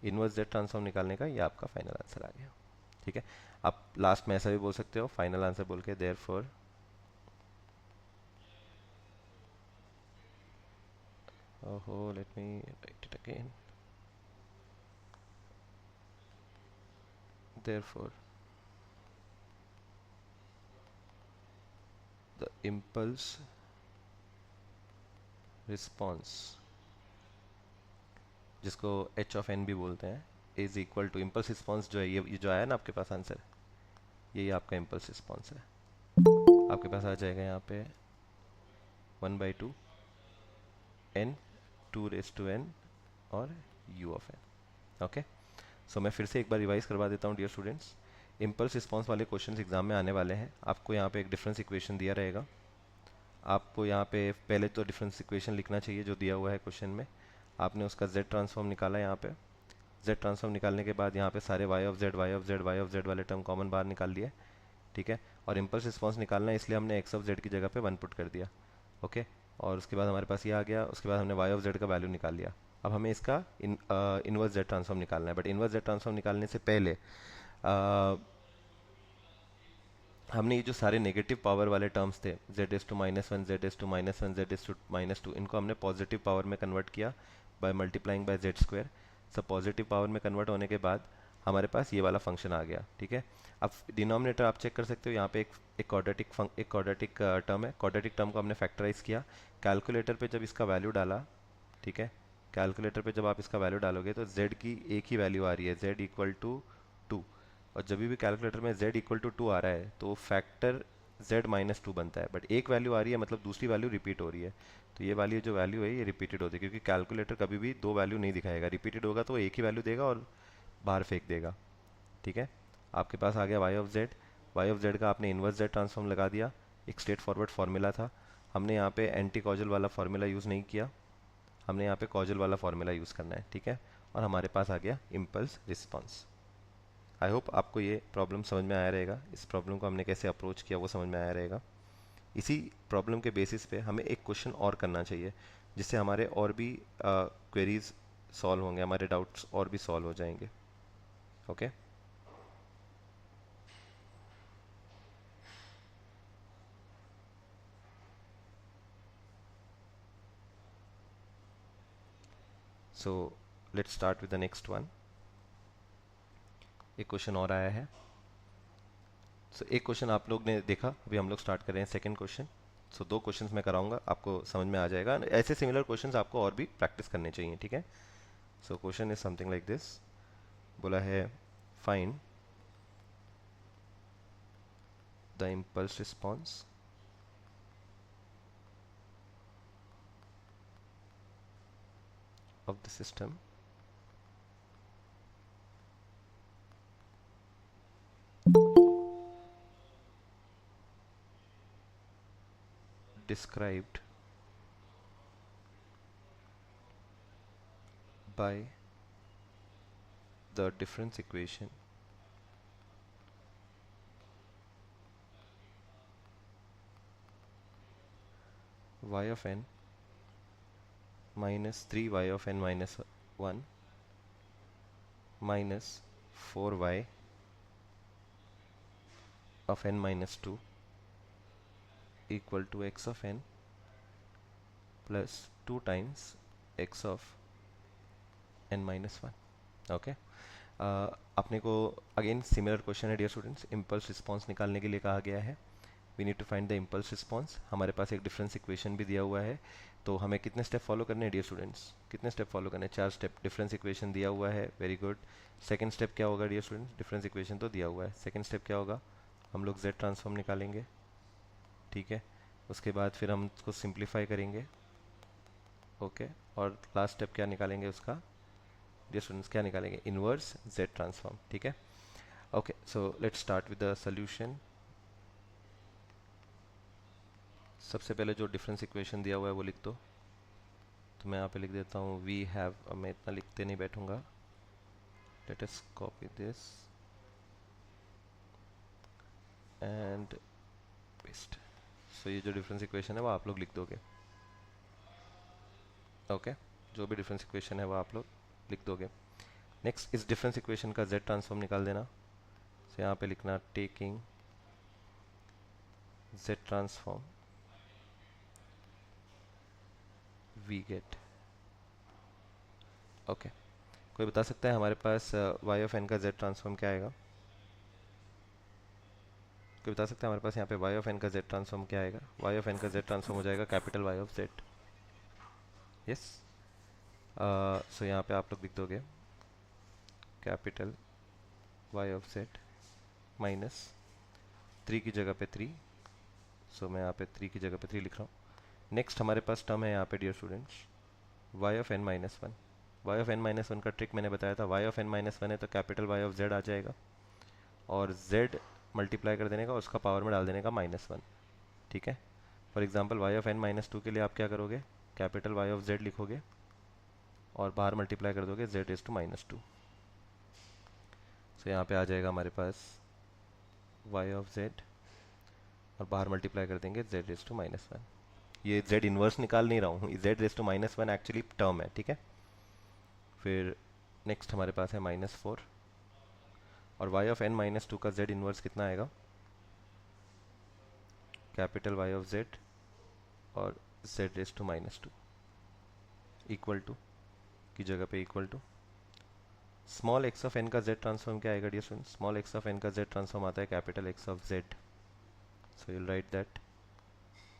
इनवर्स जेड ट्रांसफॉर्म निकालने का ये आपका फाइनल आंसर आ गया, ठीक है। आप लास्ट में ऐसा भी बोल सकते हो फाइनल आंसर बोल के, देयरफॉर ओहो let me write it again, therefore the impulse response, जिसको h ऑफ n भी बोलते हैं, is equal to impulse response जो है, ये जो आया ना आपके पास आंसर, यही आपका इम्पल्स रिस्पॉन्स है। आपके पास आ जाएगा यहाँ पे 1/2 n 2 रेस टू n और u ऑफ n। ओके, सो मैं फिर से एक बार रिवाइज करवा देता हूँ डियर स्टूडेंट्स। इम्पल्स रिस्पॉन्स वाले क्वेश्चन एग्जाम में आने वाले हैं। आपको यहाँ पे एक डिफरेंस इक्वेशन दिया रहेगा, आपको यहाँ पे पहले तो डिफरेंस इक्वेशन लिखना चाहिए जो दिया हुआ है क्वेश्चन में। आपने उसका z ट्रांसफॉर्म निकाला, यहाँ पे z ट्रांसफॉर्म निकालने के बाद यहाँ पे सारे y of z y of z y of z वाले टर्म कॉमन बाहर निकाल लिए, ठीक है। और इम्पल्स रिस्पॉन्स निकालना है इसलिए हमने x ऑफ z की जगह पे 1 पुट कर दिया, ओके। और उसके बाद हमारे पास ये आ गया, उसके बाद हमने y ऑफ z का वैल्यू निकाल लिया। अब हमें इसका इनवर्स z ट्रांसफॉर्म निकालना है, बट इनवर्स z ट्रांसफॉर्म निकालने से पहले हमने ये जो सारे नेगेटिव पावर वाले टर्म्स थे, z is to -1 z is to -1 z is to -2, इनको हमने पॉजिटिव पावर में कन्वर्ट किया by multiplying by z square. सब पॉजिटिव पावर में कन्वर्ट होने के बाद हमारे पास ये वाला फंक्शन आ गया, ठीक है। अब डिनोमिनेटर आप चेक कर सकते हो, यहाँ पे एक क्वाड्रेटिक टर्म है। क्वाड्रेटिक टर्म को हमने फैक्टराइज किया। कैलकुलेटर पे जब इसका वैल्यू डाला, ठीक है, कैलकुलेटर पे जब आप इसका वैल्यू डालोगे तो z की एक ही वैल्यू आ रही है, z इक्वल टू 2। और जब भी कैलकुलेटर में z इक्वल टू 2 आ रहा है तो फैक्टर z माइनस 2 बनता है, बट एक वैल्यू आ रही है मतलब दूसरी वैल्यू रिपीट हो रही है, तो ये वाली जो वैल्यू है ये रिपीटेड होती है, क्योंकि कैलकुलेटर कभी भी दो वैल्यू नहीं दिखाएगा। रिपीटेड होगा तो एक ही वैल्यू देगा और बाहर फेंक देगा, ठीक है। आपके पास आ गया y of z। y of z का आपने इन्वर्स z ट्रांसफॉर्म लगा दिया, एक स्ट्रेट फॉरवर्ड फार्मूला था। हमने यहाँ पे एंटी कॉजल वाला फार्मूला यूज़ नहीं किया, हमने यहाँ पे कॉजल वाला फार्मूला यूज़ करना है, ठीक है। और हमारे पास आ गया इम्पल्स रिस्पॉन्स। आई होप आपको ये प्रॉब्लम समझ में आया रहेगा, इस प्रॉब्लम को हमने कैसे अप्रोच किया वो समझ में आया रहेगा। इसी प्रॉब्लम के बेसिस पे हमें एक क्वेश्चन और करना चाहिए, जिससे हमारे और भी क्वेरीज सॉल्व होंगे, हमारे डाउट्स और भी सॉल्व हो जाएंगे, okay. So let's start with the next one. एक क्वेश्चन और आया है। सो एक क्वेश्चन आप लोग ने देखा, अभी हम लोग स्टार्ट कर रहे हैं सेकंड क्वेश्चन। सो दो क्वेश्चंस मैं कराऊंगा, आपको समझ में आ जाएगा। ऐसे सिमिलर क्वेश्चंस आपको और भी प्रैक्टिस करने चाहिए, ठीक है। So question is something like this, बोला है find the impulse response of the system described by the difference equation y of n minus 3y of n minus 1 minus 4y of n minus 2 equal to x of n plus 2 times x of n minus 1. Okay, अपने को again similar question है dear students, impulse response निकालने के लिए कहा गया है. We need to find the impulse response. हमारे पास एक डिफरेंस इक्वेशन भी दिया हुआ है, तो हमें कितने स्टेप फॉलो करने हैं डियर स्टूडेंट्स? कितने स्टेप फॉलो करने हैं? 4 स्टेप. डिफरेंस इक्वेशन दिया हुआ है, वेरी गुड. सेकंड स्टेप क्या होगा डियर स्टूडेंट्स? डिफरेंस इक्वेशन तो दिया हुआ है, सेकंड स्टेप क्या होगा? हम लोग z ट्रांसफॉर्म निकालेंगे, ठीक है. उसके बाद फिर हम उसको सिंप्लीफाई करेंगे, ओके. और लास्ट स्टेप क्या निकालेंगे उसका डियर स्टूडेंट्स? क्या निकालेंगे? इनवर्स z ट्रांसफॉर्म, ठीक है. Okay, so let's start with the solution. सबसे पहले जो डिफरेंस इक्वेशन दिया हुआ है वो लिख दो. तो मैं यहाँ पे लिख देता हूँ वी हैव, मैं इतना लिखते नहीं बैठूंगा. Let us copy this and paste. So ये जो डिफरेंस इक्वेशन है वो आप लोग लिख दोगे, ओके. जो भी डिफरेंस इक्वेशन है वो आप लोग लिख दोगे. नेक्स्ट, इस डिफरेंस इक्वेशन का z ट्रांसफॉर्म निकाल देना. सो यहाँ पे लिखना taking z transform we get, okay. कोई बता सकता है हमारे पास y ऑफ n का z ट्रांसफॉर्म क्या आएगा? कोई बता सकता है हमारे पास यहाँ पे y ऑफ n का z ट्रांसफॉर्म क्या आएगा? y ऑफ n का z ट्रांसफॉर्म हो जाएगा capital Y of z. Yes, so यहाँ पे आप लोग लिख दोगे capital Y of z minus 3 की जगह पे 3. सो मैं यहाँ पे 3 की जगह पे 3 लिख रहा हूँ. नेक्स्ट हमारे पास टर्म है यहाँ पे dear students y of n minus 1. y of n minus 1 का ट्रिक मैंने बताया था. y ऑफ n माइनस 1 है तो कैपिटल Y ऑफ z आ जाएगा, और z मल्टीप्लाई कर देने का, उसका पावर में डाल देने का -1, ठीक है. For example y of n minus 2 के लिए आप क्या करोगे? कैपिटल Y ऑफ z लिखोगे और बाहर मल्टीप्लाई कर दोगे z इज टू -2. सो यहाँ पे आ जाएगा हमारे पास y ऑफ z और बाहर मल्टीप्लाई कर देंगे z इज टू -1. ये z इन्वर्स निकाल नहीं रहा हूँ, z is to -1 actually term है, ठीक है. फिर नेक्स्ट हमारे पास है -4, और y ऑफ n माइनस 2 का z इन्वर्स कितना आएगा? कैपिटल Y ऑफ z और z raise to -2 equal to की जगह पे equal to small x of n का z ट्रांसफॉर्म क्या आएगा dear students? Small x of n का z ट्रांसफॉर्म आता है capital X of z. So you'll write that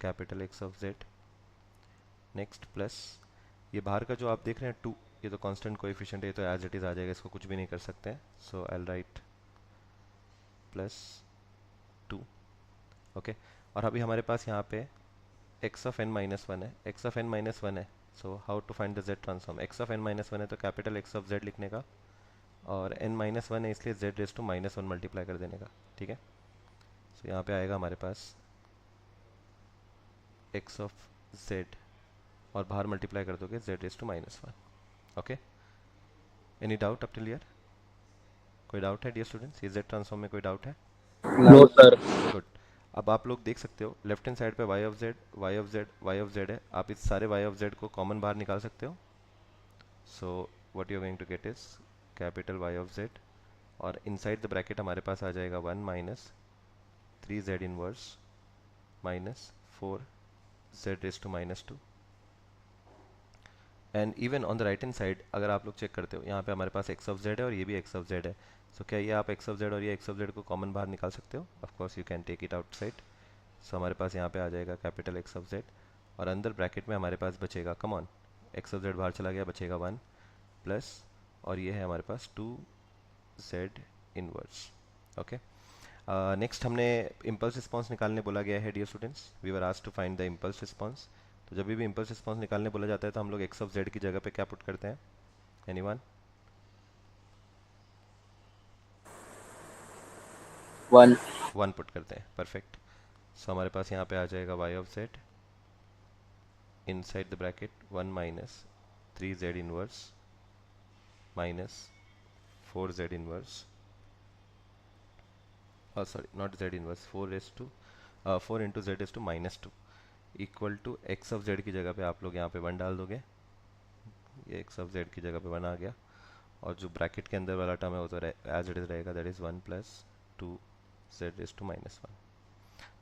capital X of z. Next plus ये बाहर का जो आप देख रहे हैं 2, ये तो कांस्टेंट कोएफिशिएंट है, तो एज इट इज़ आ जाएगा, इसको कुछ भी नहीं कर सकते हैं. So I will write plus 2, okay. और अभी हमारे पास यहाँ पे x ऑफ n माइनस 1 है, x ऑफ n माइनस 1 है. So how to find the z transform? x of n minus 1 है तो कैपिटल X ऑफ z लिखने का, और n माइनस 1 है इसलिए z रेज टू -1 मल्टीप्लाई कर देने का, ठीक है. सो यहाँ पे आएगा हमारे पास x ऑफ z और बाहर मल्टीप्लाई कर दोगे z raise to -1, okay. Any doubt up till here? कोई डाउट है डियर स्टूडेंट्स? ये z ट्रांसफॉर्म में कोई डाउट है? No sir. गुड. अब आप लोग देख सकते हो लेफ्ट हैंड साइड पे y of z, y of z, y of z है. आप इस सारे y ऑफ z को कॉमन बाहर निकाल सकते हो. So what you are going to get is capital Y of z, और इनसाइड द ब्रैकेट हमारे पास आ जाएगा 1 minus 3z inverse minus 4z raise to -2. And even on the right hand side अगर आप लोग चेक करते हो, यहाँ पे हमारे पास x ऑफ z है और ये भी x ऑफ z है. सो क्या ये आप x ऑफ z और ये x ऑफ z को कॉमन बाहर निकाल सकते हो? Of course you can take it outside. So हमारे पास यहाँ पे आ जाएगा कैपिटल X ऑफ z, और अंदर ब्रैकेट में हमारे पास बचेगा, come on, x of z बाहर चला गया, बचेगा 1 प्लस, और ये है हमारे पास 2z इनवर्स, ओके. नेक्स्ट हमने इम्पल्स रिस्पॉन्स निकालने बोला गया है dear students. We were asked to find the impulse response. तो जब भी इम्पल्स रिस्पॉन्स निकालने बोला जाता है तो हम लोग x ऑफ z की जगह पे क्या पुट करते हैं? एनीवन? 1 पुट करते हैं, परफेक्ट. सो हमारे पास यहाँ पे आ जाएगा y of z inside the bracket 1 minus 3z inverse minus 4z inverse, sorry not z inverse, 4 into z is to -2 equal to x of z की जगह पे आप लोग यहाँ पे 1 डाल दोगे. ये x ऑफ z की जगह पे 1 आ गया, और जो ब्रैकेट के अंदर वाला टर्म है वो तो एज इट इज़ रहेगा, that is 1 plus 2z raise to minus 1।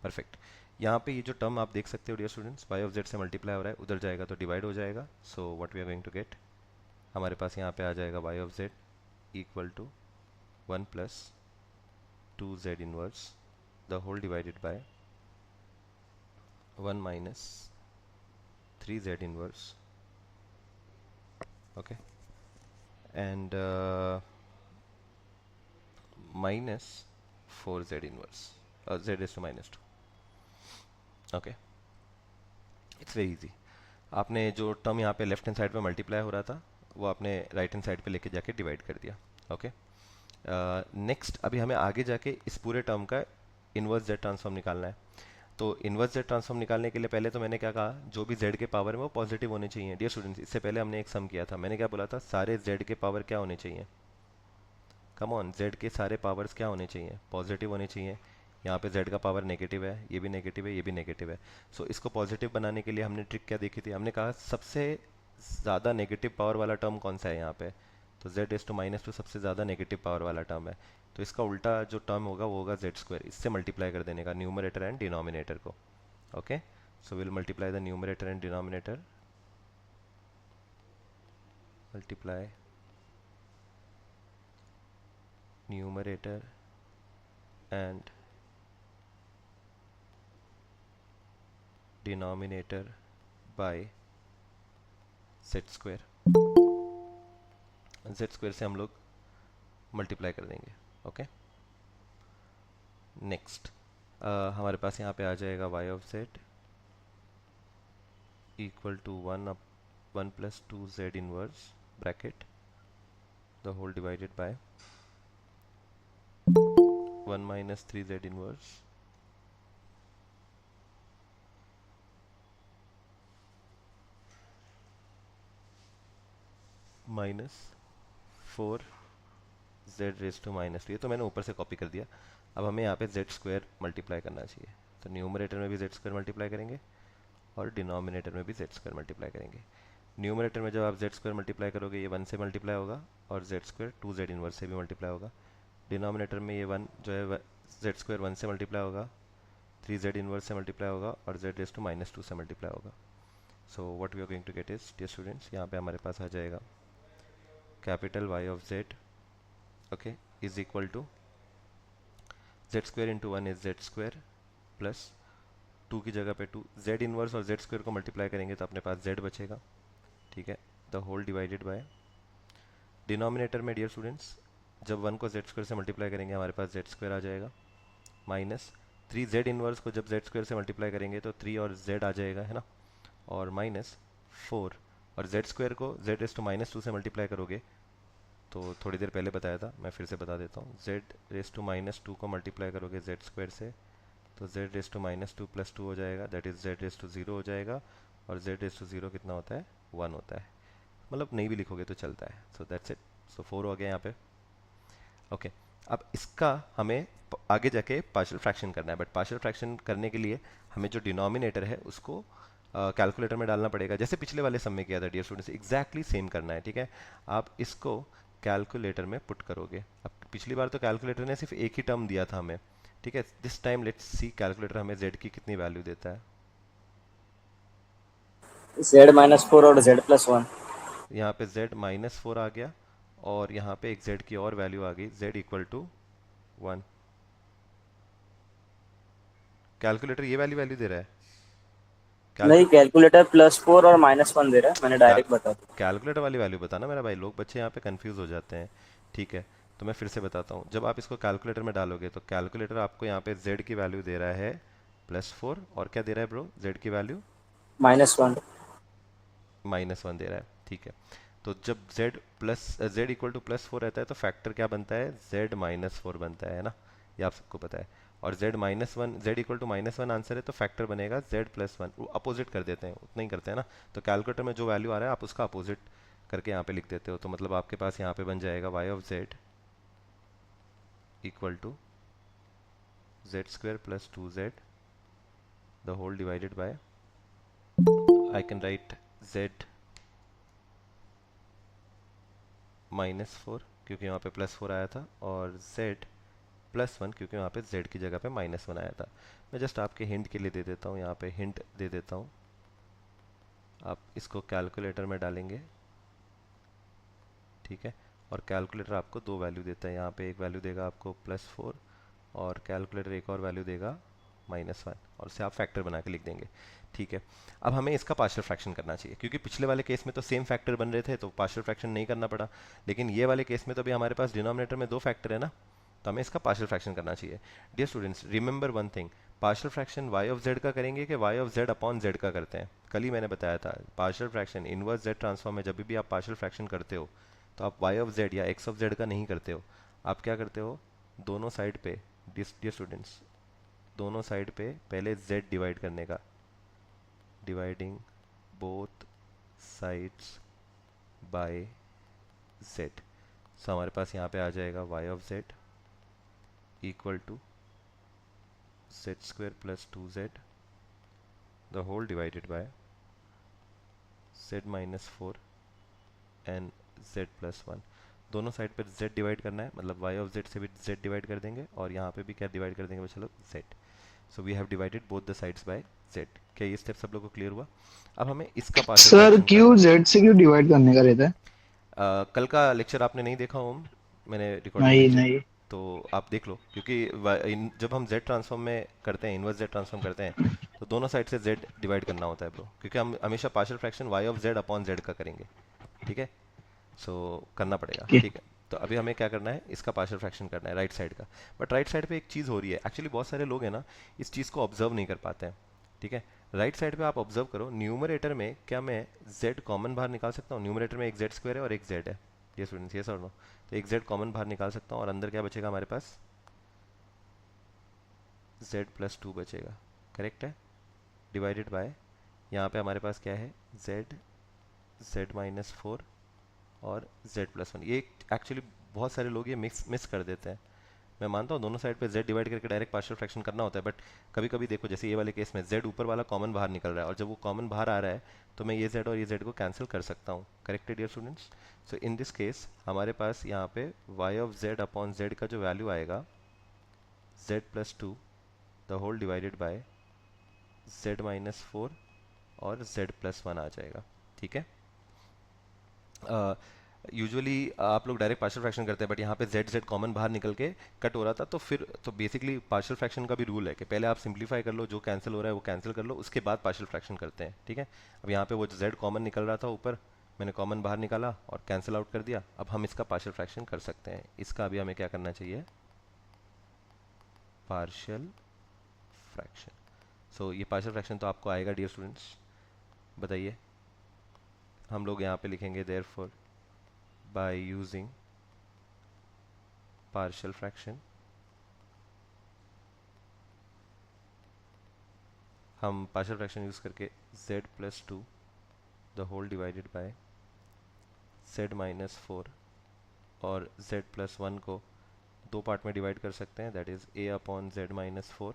Perfect. यहाँ पे ये जो टर्म आप देख सकते हो dear students, y of z से मल्टीप्लाई हो रहा है, उधर जाएगा तो डिवाइड हो जाएगा। So what we are going to get, हमारे पास यहाँ पे आ जाएगा y of z equal to 1 plus 2z inverse the whole divided by 1 minus 3z inverse, okay, and minus 4z inverse, z is to minus 2, okay, it's very easy। आपने जो term यहाँ पे लेफ्ट हैंड साइड पे multiply हो रहा था वो आपने राइट हैंड साइड पे लेके जाके डिवाइड कर दिया, ओके। नेक्स्ट अभी हमें आगे जाके इस पूरे टर्म का इनवर्स जेड ट्रांसफॉर्म निकालना है। तो इनवर्स जेड ट्रांसफॉर्म निकालने के लिए पहले तो मैंने क्या कहा, जो भी जेड के पावर में वो पॉजिटिव होने चाहिए। डियर स्टूडेंट्स, इससे पहले हमने एक सम किया था, मैंने क्या बोला था, सारे जेड के पावर क्या होने चाहिए, कम ऑन, जेड के सारे पावर्स क्या होने चाहिए, पॉजिटिव होने चाहिए। यहाँ पे जेड का पावर नेगेटिव है, ये भी नेगेटिव है, ये भी नेगेटिव है। सो इसको पॉजिटिव बनाने के लिए हमने ट्रिक क्या देखी थी, हमने कहा सबसे ज़्यादा नेगेटिव पावर वाला टर्म कौन सा है यहाँ पे, तो z is to minus two सबसे ज़्यादा नेगेटिव पावर वाला टर्म है। तो इसका उल्टा जो टर्म होगा वो होगा जेड स्क्वायर, इससे मल्टीप्लाई कर देने का न्यूमरेटर एंड डिनोमिनेटर को, okay, so we'll multiply the numerator and denominator, multiply numerator and denominator by z square, z square से हम लोग मल्टीप्लाई कर देंगे, ओके। नेक्स्ट हमारे पास यहाँ पे आ जाएगा y of z equal to 1 plus 2z inverse bracket the whole divided by 1 minus 3z inverse minus 4z raise to minus 2। ये तो मैंने ऊपर से कॉपी कर दिया। अब हमें यहाँ पे z स्क्वायर मल्टीप्लाई करना चाहिए, तो न्यूमरेटर में भी z स्क्वायर मल्टीप्लाई करेंगे और डिनोमिनेटर में भी z स्क्वायर मल्टीप्लाई करेंगे। न्यूमरेटर में जब आप z स्क्वायर मल्टीप्लाई करोगे ये 1 से मल्टीप्लाई होगा और z स्क्वायर 2z इनवर्स से भी मल्टीप्लाई होगा। डिनोमिनेटर में ये 1 जो है z स्क्वायर 1 से मल्टीप्लाई होगा, 3z इनवर्स से मल्टीप्लाई होगा और z रेज टू माइनस 2 से मल्टीप्लाई होगा। So what we are going to get is, dear students, यहाँ पे हमारे पास आ जाएगा capital y of z, okay, is equal to z square into 1 is z square plus 2 की जगह पे 2, z इनवर्स और z स्क्वायर को मल्टीप्लाई करेंगे तो अपने पास z बचेगा, ठीक है, the whole divided by denominator में डियर स्टूडेंट्स जब 1 को z स्क्वायर से मल्टीप्लाई करेंगे हमारे पास z स्क्वायर आ जाएगा, माइनस 3z इनवर्स को जब z स्क्वायर से मल्टीप्लाई करेंगे तो 3 और z आ जाएगा, है ना, और माइनस 4 और z स्क्वायर को z रेज टू माइनस 2 से मल्टीप्लाई करोगे तो थोड़ी देर पहले बताया था, मैं फिर से बता देता हूँ, z रेज टू माइनस 2 को मल्टीप्लाई करोगे z स्क्वायर से तो z raise to minus 2 plus 2 हो जाएगा, that is z raise to 0 हो जाएगा और z रेज टू 0 कितना होता है, 1 होता है, मतलब नहीं भी लिखोगे तो चलता है। सो दैट्स इट, सो 4 हो गया यहाँ पे, ओके। अब इसका हमें आगे जाके पार्शियल फ्रैक्शन करना है, बट पार्शियल फ्रैक्शन करने के लिए हमें जो डिनोमिनेटर है उसको कैलकुलेटर में डालना पड़ेगा, जैसे पिछले वाले सम में किया था डियर स्टूडेंट्स, एग्जैक्टली सेम करना है, ठीक है। आप इसको कैलकुलेटर में पुट करोगे। अब पिछली बार तो कैलकुलेटर ने सिर्फ एक ही टर्म दिया था हमें, ठीक है, this time let's see calculator हमें z की कितनी वैल्यू देता है। z माइनस 4 और z प्लस 1। यहाँ पे z माइनस 4 आ गया और यहाँ पे एक z की और वैल्यू आ गई, z इक्वल टू 1। कैलकुलेटर ये वाली वैल्यू दे रहा है, नहीं, कैलकुलेटर प्लस 4 और माइनस 1 दे रहा है, मैंने डायरेक्ट बता दिया। कैलकुलेटर वाली वैल्यू बताना मेरा भाई, लोग बच्चे यहाँ पे कंफ्यूज हो जाते हैं, ठीक है। तो मैं फिर से बताता हूँ, जब आप इसको कैलकुलेटर में डालोगे तो कैलकुलेटर आपको यहाँ पे z की वैल्यू दे रहा है +4 और क्या दे रहा है ब्रो, z की वैल्यू -1। -1 दे रहा है, ठीक है। तो जब z इक्वल टू +4 रहता है तो फैक्टर क्या बनता है, z -4 बनता है ना, ये आप सबको पता है। और z इक्वल टू -1 आंसर है तो फैक्टर बनेगा z +1, वो अपोजिट कर देते हैं, उतना ही करते हैं ना। तो कैलकुलेटर में जो वैल्यू आ रहा है आप उसका अपोजिट करके यहाँ पे लिख देते हो, तो मतलब आपके पास यहाँ पे बन जाएगा y of z equal to z square plus 2z the whole divided by, I can write z -4 क्योंकि वहाँ पे +4 आया था, और z +1 क्योंकि वहाँ पे z की जगह पे -1 आया था। मैं जस्ट आपके हिंट के लिए दे देता हूँ, यहाँ पे हिंट दे देता हूँ। आप इसको कैलकुलेटर में डालेंगे, ठीक है, और कैलकुलेटर आपको दो वैल्यू देता है। यहाँ पे एक वैल्यू देगा आपको +4 और कैलकुलेटर एक और वैल्यू देगा -1, और उसे आप फैक्टर बना के लिख देंगे, ठीक है। अब हमें इसका पार्शियल फ्रैक्शन करना चाहिए, क्योंकि पिछले वाले केस में तो सेम फैक्टर बन रहे थे तो पार्शियल फ्रैक्शन नहीं करना पड़ा, लेकिन ये वाले केस में तो अभी हमारे पास डिनोमिनेटर में दो फैक्टर है ना, तो हमें इसका पार्शियल फ्रैक्शन करना चाहिए। Dear students, remember one thing, partial fraction y of z का करेंगे कि y of z upon z का करते हैं। कल ही मैंने बताया था, partial fraction inverse z transform में जब भी आप पार्शियल फ्रैक्शन करते हो तो आप y ऑफ z या x ऑफ z का नहीं करते हो, आप क्या करते हो, दोनों साइड पे, डियर स्टूडेंट्स, दोनों साइड पे पहले z डिवाइड करने का, dividing both sides by z। So हमारे पास यहाँ पे आ जाएगा y of z equal to z² plus 2z the whole divided by z -4 and z plus 1। दोनों साइड पर z डिवाइड करना है, मतलब y ऑफ z से भी z डिवाइड कर देंगे, और यहाँ पे भी क्या डिवाइड कर देंगे, चलो z। So we have divided both the sides by z। क्या ये स्टेप सब लोगों को क्लियर हुआ? अब हमें इसका पार्शियल सर फ्रैक्शन क्यों करना है। z से क्यों डिवाइड करने का रहता है? कल का लेक्चर आपने नहीं देखा ओम, मैंने रिकॉर्डिंग नहीं भेजी है, नहीं। तो आप देख लो, क्योंकि जब हम z ट्रांसफॉर्म में करते हैं, इनवर्स z ट्रांसफॉर्म करते हैं, तो दोनों साइड से z डिवाइड करना होता है ब्रो, क्योंकि हम हमेशा partial fraction y of z upon z का करेंगे, ठीक है। सो करना पड़ेगा, ओके। ठीक है। तो अभी हमें क्या करना है, इसका पार्शियल फ्रैक्शन करना है राइट साइड का। बट राइट साइड पे एक चीज़ हो रही है, एक्चुअली बहुत सारे लोग हैं ना, इस चीज़ को ऑब्जर्व नहीं कर पाते हैं, ठीक है। राइट साइड पे आप ऑब्जर्व करो, न्यूमरेटर में क्या मैं z कॉमन बाहर निकाल सकता हूँ? न्यूमरेटर में एक z² है और एक z है, ये स्टूडेंट्स, ये सर नो, तो एक z कॉमन बाहर निकाल सकता हूँ, और अंदर क्या बचेगा हमारे पास, z प्लस 2 बचेगा, करेक्ट है, डिवाइडेड बाय, यहाँ पे हमारे पास क्या है, z -4 और z प्लस 1। ये एक्चुअली बहुत सारे लोग ये मिस कर देते हैं। मैं मानता हूँ दोनों साइड पे z डिवाइड करके डायरेक्ट पार्शियल फ्रैक्शन करना होता है, बट कभी कभी देखो, जैसे ये वाले केस में z ऊपर वाला कॉमन बाहर निकल रहा है, और जब वो कॉमन बाहर आ रहा है तो मैं ये z और ये z को कैंसिल कर सकता हूँ, correct dear students. So in this case हमारे पास यहाँ पे y of z upon z का जो वैल्यू आएगा, z plus 2 the whole divided by z -4 और z प्लस 1 आ जाएगा, ठीक है। यूजुअली आप लोग डायरेक्ट पार्शियल फ्रैक्शन करते हैं, बट यहाँ पे z कॉमन बाहर निकल के कट हो रहा था, तो फिर तो बेसिकली पार्शियल फ्रैक्शन का भी रूल है कि पहले आप सिंप्लीफाई कर लो, जो कैंसिल हो रहा है वो कैंसिल कर लो, उसके बाद पार्शियल फ्रैक्शन करते हैं, ठीक है। अब यहाँ पे वो z कॉमन निकल रहा था ऊपर, मैंने कॉमन बाहर निकाला और कैंसिल आउट कर दिया। अब हम इसका पार्शियल फ्रैक्शन कर सकते हैं। इसका अभी हमें क्या करना चाहिए, पार्शियल फ्रैक्शन। सो ये पार्शियल फ्रैक्शन तो आपको आएगा डियर स्टूडेंट्स, बताइए। हम लोग यहाँ पे लिखेंगे therefore by using partial fraction, हम partial fraction यूज करके z plus 2 the whole divided by z -4 और z प्लस 1 को दो पार्ट में डिवाइड कर सकते हैं, that is a upon z -4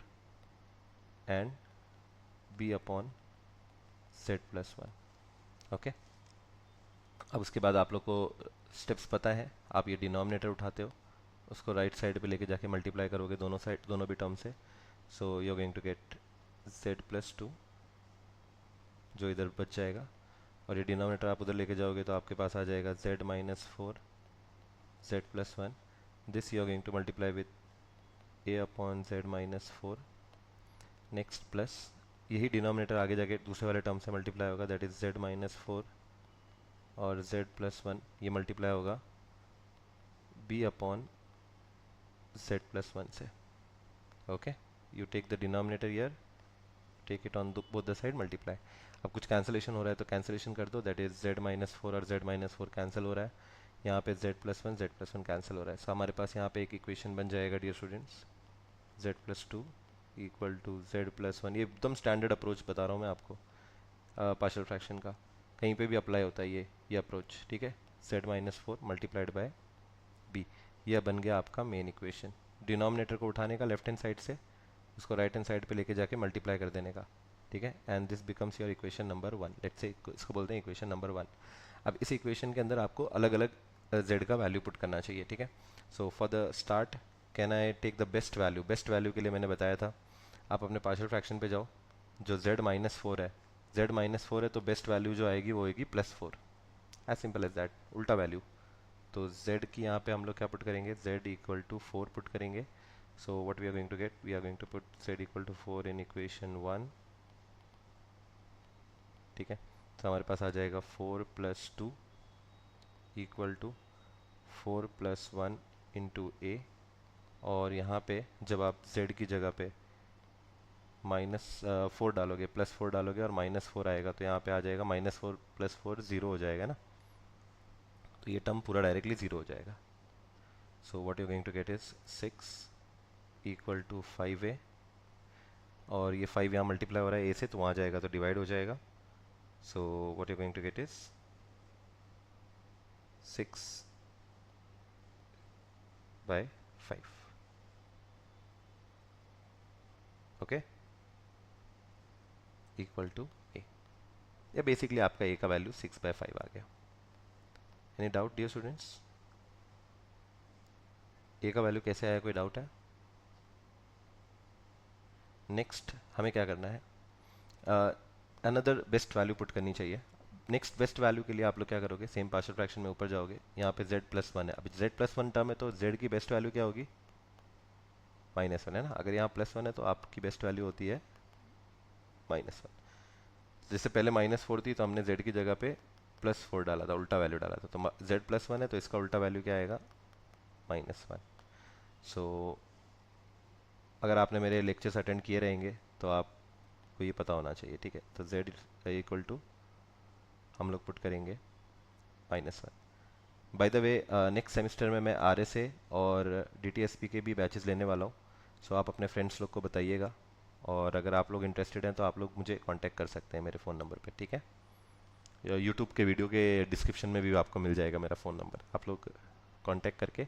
and b upon z plus 1, okay. अब उसके बाद आप लोग को स्टेप्स पता है, आप ये डिनोमिनेटर उठाते हो, उसको राइट साइड पे लेके जाके मल्टीप्लाई करोगे दोनों साइड, दोनों भी टर्म से। So you are going to get z plus 2 जो इधर बच जाएगा, और ये डिनोमिनेटर आप उधर लेके जाओगे तो आपके पास आ जाएगा z -4 z plus 1। This you are going to multiply with a upon z -4, next plus यही डिनोमिनेटर आगे जाके दूसरे वाले टर्म से मल्टीप्लाई होगा, दैट इज z -4 और z प्लस 1, ये मल्टीप्लाई होगा b अपॉन z प्लस 1 से, okay. You take the denominator here, take it on both the side, multiply. अब कुछ कैंसिलेशन हो रहा है तो कैंसिलेशन कर दो, दैट इज z -4 और z -4 कैंसिल हो रहा है, यहाँ पे z प्लस 1 कैंसिल हो रहा है। सो हमारे पास यहाँ पे एक इक्वेशन बन जाएगा dear students, z plus 2 equal to z plus 1। ये एकदम स्टैंडर्ड अप्रोच बता रहा हूँ मैं आपको पार्शियल फ्रैक्शन का, कहीं पे भी अप्लाई होता है ये अप्रोच, ठीक है। z -4 मल्टीप्लाइड बाय b, यह बन गया आपका मेन इक्वेशन। डिनोमिनेटर को उठाने का लेफ्ट हैंड साइड से, उसको राइट हैंड साइड पे लेके जाके मल्टीप्लाई कर देने का, ठीक है। And this becomes your equation number 1, let's say इसको बोलते हैं इक्वेशन नंबर 1। अब इस इक्वेशन के अंदर आपको अलग अलग z का वैल्यू पुट करना चाहिए, ठीक है। So for the start can I take the best value के लिए मैंने बताया था आप अपने पार्शियल फ्रैक्शन पे जाओ, जो z-4 है, z-4 है तो बेस्ट वैल्यू जो आएगी वो होगी +4, एज सिंपल एज दैट, उल्टा वैल्यू। तो z की यहाँ पे हम लोग क्या पुट करेंगे, z इक्वल टू 4 पुट करेंगे। So what we are going to get, we are going to put z equal to 4 in equation 1, ठीक है। तो हमारे पास आ जाएगा 4 + 2 इक्वल टू 4 + 1 इंटू a, और यहाँ पे जब आप z की जगह पे -4 डालोगे, +4 डालोगे और -4 आएगा तो यहाँ पे आ जाएगा -4 + 4 0 हो जाएगा ना, तो ये टर्म पूरा डायरेक्टली 0 हो जाएगा। So what you going to get is 6 equal to 5a, और ये 5 यहाँ मल्टीप्लाई हो रहा है a से तो वहाँ जाएगा तो डिवाइड हो जाएगा। So what you going to get is 6/5, okay, equal to a। या बेसिकली आपका a का वैल्यू 6/5 आ गया। Any doubt dear students, a का वैल्यू कैसे आया, कोई डाउट है? नेक्स्ट हमें क्या करना है, अनदर बेस्ट वैल्यू पुट करनी चाहिए। नेक्स्ट बेस्ट वैल्यू के लिए आप लोग क्या करोगे, सेम पार्शियल फ्रैक्शन में ऊपर जाओगे, यहाँ पे z+1 है, अब z+1 टर्म है तो z की बेस्ट वैल्यू क्या होगी, -1 है ना। अगर यहाँ +1 है तो आपकी बेस्ट वैल्यू होती है -1। जैसे पहले -4 थी तो हमने z की जगह पे +4 डाला था, उल्टा वैल्यू डाला था, तो z+1 है तो इसका उल्टा वैल्यू क्या आएगा, -1। सो अगर आपने मेरे लेक्चर्स अटेंड किए रहेंगे तो आपको ये पता होना चाहिए, ठीक है। तो z इक्वल टू हम लोग पुट करेंगे -1। By the way next semester में मैं RSA और DTSP के भी बैचेस लेने वाला हूँ, सो आप अपने फ्रेंड्स लोग को बताइएगा, और अगर आप लोग इंटरेस्टेड हैं तो आप लोग मुझे कांटेक्ट कर सकते हैं मेरे फ़ोन नंबर पे, ठीक है। या यूट्यूब के वीडियो के डिस्क्रिप्शन में भी आपको मिल जाएगा मेरा फ़ोन नंबर, आप लोग कांटेक्ट करके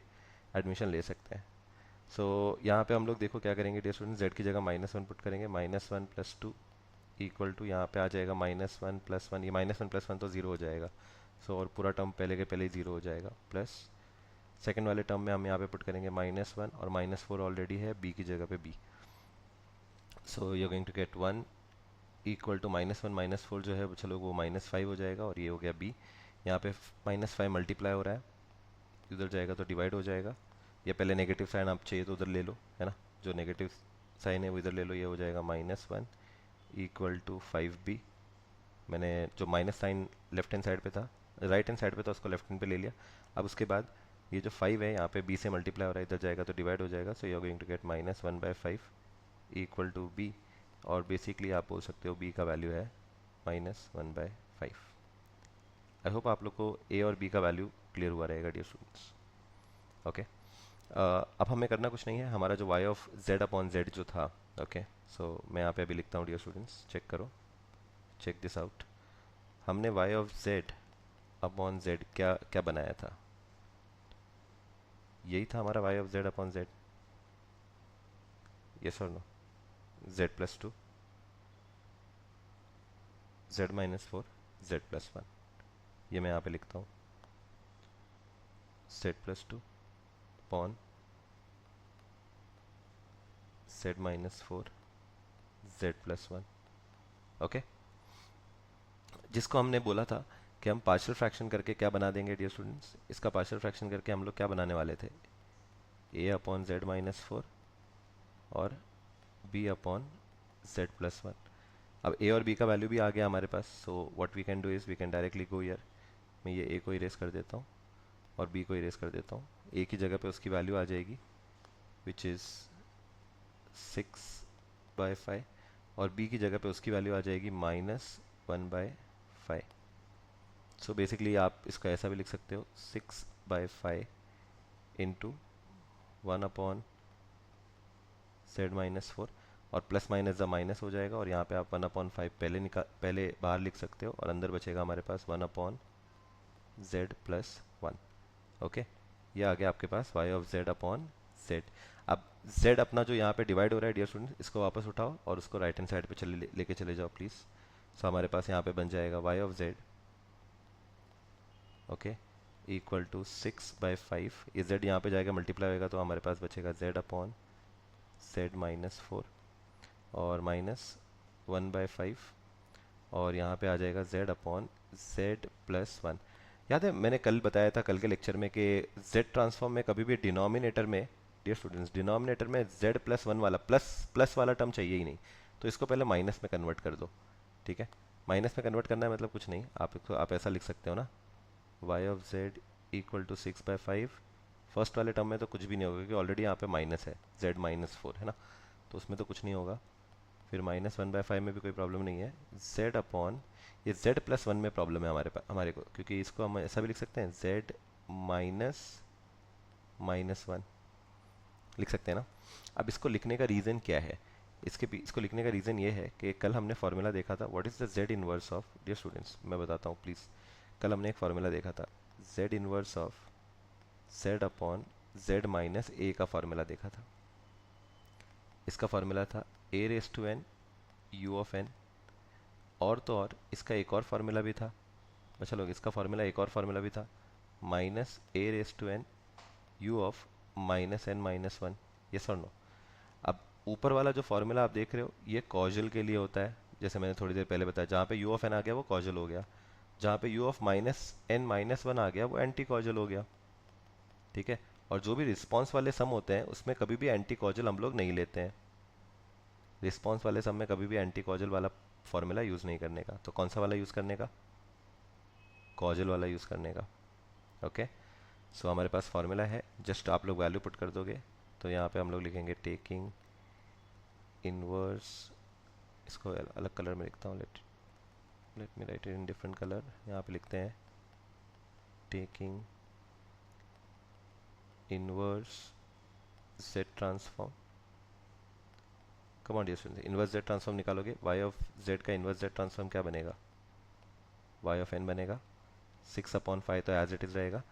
एडमिशन ले सकते हैं। सो यहाँ पे हम लोग देखो क्या करेंगे डियर स्टूडेंट, z की जगह -1 पुट करेंगे, -1 + 2 इक्वल टू यहाँ पे आ जाएगा -1 + 1, ये -1 + 1 तो 0 हो जाएगा। सो और पूरा टर्म पहले के पहले ही 0 हो जाएगा, प्लस सेकंड वाले टर्म में हम यहाँ पे पुट करेंगे -1 और -4 ऑलरेडी है b की जगह पे b। So you are going to get 1 equal to -1 -4 जो है चलो वो -5 हो जाएगा, और ये हो गया b। यहाँ पे -5 मल्टीप्लाई हो रहा है, उधर जाएगा तो डिवाइड हो जाएगा, या पहले नेगेटिव साइन आप चाहिए तो उधर ले लो, है ना, जो नेगेटिव साइन है वो इधर ले लो, ये हो जाएगा -1 इक्वल टू 5b। मैंने जो minus sign left hand side पे था, राइट हैंड साइड पे था, उसको लेफ्ट हैंड पे ले लिया। अब उसके बाद ये जो 5 है यहाँ पे b से मल्टीप्लाई हो रहा है, इधर जाएगा तो डिवाइड हो जाएगा। So you are going to get -1/5 equal to b, और बेसिकली आप बोल सकते हो b का वैल्यू है -1/5। आई होप आप लोग को a और b का वैल्यू क्लियर हुआ रहेगा डियर स्टूडेंट्स, ओके। अब हमें करना कुछ नहीं है, हमारा जो y/z जो था, ओके। सो मैं यहाँ पे अभी लिखता हूँ डियर स्टूडेंट्स, चेक करो, चेक दिस आउट। हमने y/z क्या क्या बनाया था, यही था हमारा y/z, यस और नो, z+2 z-4 z+1, ये मैं यहाँ पे लिखता हूँ, z+2 upon z-4 z+1, okay. जिसको हमने बोला था कि हम पार्शियल फ्रैक्शन करके क्या बना देंगे डियर स्टूडेंट्स, इसका पार्शियल फ्रैक्शन करके हम लोग क्या बनाने वाले थे, a/z-4 और b/z+1। अब a और b का वैल्यू भी आ गया हमारे पास, so what we can do is we can directly go here. मैं ये a को इरेज कर देता हूँ और b को इरेज कर देता हूँ, a की जगह पे उसकी वैल्यू आ जाएगी विच इज़ 6/5, और b की जगह पे उसकी वैल्यू आ जाएगी -1/5। सो बेसिकली आप इसको ऐसा भी लिख सकते हो, 6/5 इंटू 1/z-4, और प्लस माइनस द माइनस हो जाएगा, और यहाँ पे आप 1/5 पहले बाहर लिख सकते हो, और अंदर बचेगा हमारे पास 1/z+1, ओके। ये आ गया आपके पास y/z। अब z अपना जो यहाँ पे डिवाइड हो रहा है डियर स्टूडेंट, इसको वापस उठाओ और उसको राइट हैंड साइड पे लेके चले जाओ प्लीज़। सो हमारे पास यहाँ पे बन जाएगा y/z, ओके, इक्वल टू 6/5, ये z यहाँ पे जाएगा मल्टीप्लाई होएगा तो हमारे पास बचेगा z अपॉन z माइनस 4 और माइनस 1/5 और यहाँ पे आ जाएगा z अपॉन z प्लस 1। याद है मैंने कल बताया था कल के लेक्चर में कि z ट्रांसफॉर्म में कभी भी डिनोमिनेटर में, डियर स्टूडेंट्स, डिनोमिनेटर में z प्लस 1 वाला प्लस वाला टर्म चाहिए ही नहीं, तो इसको पहले माइनस में कन्वर्ट कर दो। ठीक है, माइनस में कन्वर्ट करना है मतलब कुछ नहीं, आप ऐसा लिख सकते हो ना, y of z equal to 6/5। First वाले टर्म में तो कुछ भी नहीं होगा क्योंकि ऑलरेडी यहाँ पे माइनस है, z माइनस 4 है ना, तो उसमें तो कुछ नहीं होगा। फिर माइनस 1/5 में भी कोई प्रॉब्लम नहीं है। z अपॉन ये z प्लस 1 में प्रॉब्लम है हमारे को, क्योंकि इसको हम ऐसा भी लिख सकते हैं z माइनस 1 लिख सकते हैं ना। अब इसको लिखने का रीज़न क्या है, इसको लिखने का रीज़न ये है कि कल हमने फार्मूला देखा था, what is the z inverse of, dear students मैं बताता हूँ प्लीज़, कल हमने एक फार्मूला देखा था z inverse of z upon z minus a का फार्मूला देखा था। इसका फार्मूला था a raise to n u of n, और तो और इसका एक और फार्मूला भी था, अच्छा लोग इसका फार्मूला एक और फार्मूला भी था, minus a raise to n u of minus n minus 1, yes और नो। अब ऊपर वाला जो फार्मूला आप देख रहे हो ये कॉजल के लिए होता है, जैसे मैंने थोड़ी देर पहले बताया, जहाँ पे u ऑफ n आ गया वो कॉजल हो गया, जहाँ पे u of minus n minus 1 आ गया वो एंटी कॉजल हो गया। ठीक है, और जो भी रिस्पॉन्स वाले सम होते हैं उसमें कभी भी एंटी कॉजल हम लोग नहीं लेते हैं, रिस्पॉन्स वाले सम में कभी भी एंटी कॉजल वाला फॉर्मूला यूज़ नहीं करने का। तो कौन सा वाला यूज़ करने का, कॉजल वाला यूज़ करने का। ओके, सो हमारे पास फार्मूला है, जस्ट आप लोग वैल्यू पुट कर दोगे तो यहाँ पे हम लोग लिखेंगे टेकिंग इनवर्स, इसको अलग कलर में लिखता हूँ, let me write it in different colour. यहाँ पे लिखते हैं taking inverse z transform, come on dear students, inverse z transform निकालोगे, y ऑफ z का इनवर्स z ट्रांसफॉर्म क्या बनेगा, y ऑफ n बनेगा, 6/5 तो एज इट इज़ रहेगा,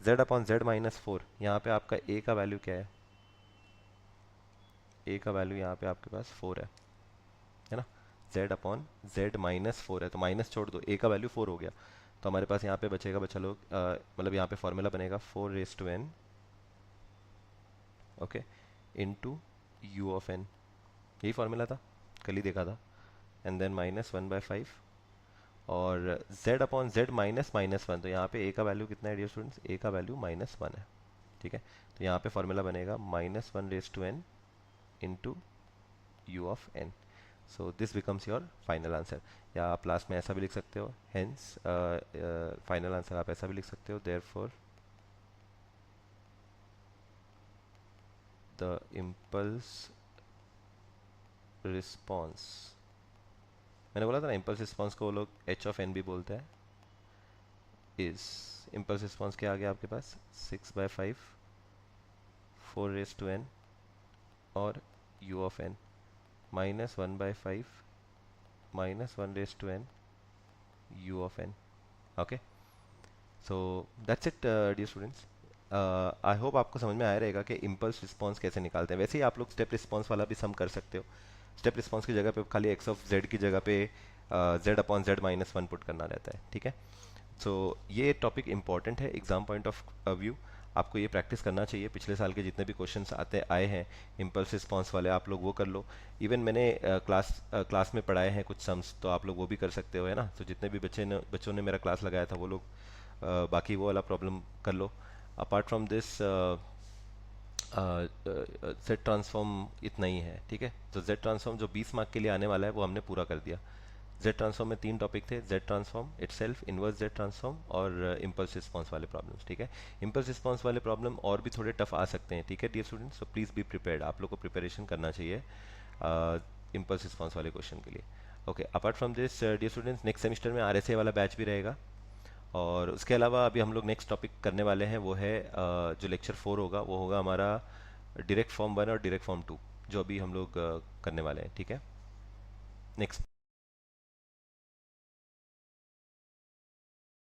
z अपॉन z माइनस 4, यहाँ पे आपका a का वैल्यू क्या है, a का वैल्यू यहाँ पे आपके पास 4 है ना, z अपॉन z माइनस 4 है तो माइनस छोड़ दो, a का वैल्यू 4 हो गया, तो हमारे पास यहाँ पे बचेगा बच्चा लोग, मतलब यहाँ पे फॉर्मूला बनेगा 4 raise to n okay into u of n, यही फार्मूला था, कल ही देखा था, एंड देन माइनस 1/5 और z अपॉन z माइनस 1, तो यहाँ पे a का वैल्यू कितना है डियर स्टूडेंट्स, a का वैल्यू -1 है। ठीक है, तो यहाँ पे फार्मूला बनेगा -1 raise to n into u of n, so this becomes your final answer. या आप लास्ट में ऐसा भी लिख सकते हो, हेंस फाइनल आंसर आप ऐसा भी लिख सकते हो, देयरफॉर द इम्पल्स रिस्पॉन्स, मैंने बोला था ना इम्पल्स रिस्पॉन्स को वो लोग h ऑफ n भी बोलते हैं, इस इम्पल्स रिस्पॉन्स क्या आ गया आपके पास 6/5 4 रेस टू n और u of n -1/5 -1 raise to n u of n। Okay, so that's it dear students, I hope आपको समझ में आया रहेगा कि इम्पल्स रिस्पॉन्स कैसे निकालते हैं। वैसे ही आप लोग स्टेप रिस्पॉन्स वाला भी सम कर सकते हो, स्टेप रिस्पॉन्स की जगह पे खाली x ऑफ z की जगह पे z upon z minus 1 put करना रहता है। ठीक है, सो ये टॉपिक इंपॉर्टेंट है एग्जाम पॉइंट ऑफ व्यू, आपको ये प्रैक्टिस करना चाहिए, पिछले साल के जितने भी क्वेश्चंस आए हैं इम्पल्स रिस्पॉन्स वाले आप लोग वो कर लो, इवन मैंने क्लास में पढ़ाए हैं कुछ सम्स, तो आप लोग वो भी कर सकते हो, है ना। तो जितने भी बच्चों ने मेरा क्लास लगाया था वो लोग बाकी वो वाला प्रॉब्लम कर लो। Apart from this z transform इतना ही है। ठीक है, तो जेड ट्रांसफॉर्म जो 20 मार्क के लिए आने वाला है वो हमने पूरा कर दिया। जेड ट्रांसफॉर्म में 3 टॉपिक थे, Z transform itself, inverse z transform और इम्पल्स रिस्पॉन्स वाले प्रॉब्लम्स। ठीक है, इम्पल्स रिस्पॉन्स वाले प्रॉब्लम और भी थोड़े टफ आ सकते हैं। ठीक है dear students, so please be prepared, आप लोग को प्रिपरेशन करना चाहिए इम्पल्स रिस्पॉन्स वाले क्वेश्चन के लिए। Okay, apart from this dear students next semester में आरएसए वाला बैच भी रहेगा, और उसके अलावा अभी हम लोग नेक्स्ट टॉपिक करने वाले हैं वो है जो लेक्चर 4 होगा वो होगा हमारा डायरेक्ट फॉर्म 1 और डायरेक्ट फॉर्म 2, जो अभी हम लोग करने वाले हैं। ठीक है, नेक्स्ट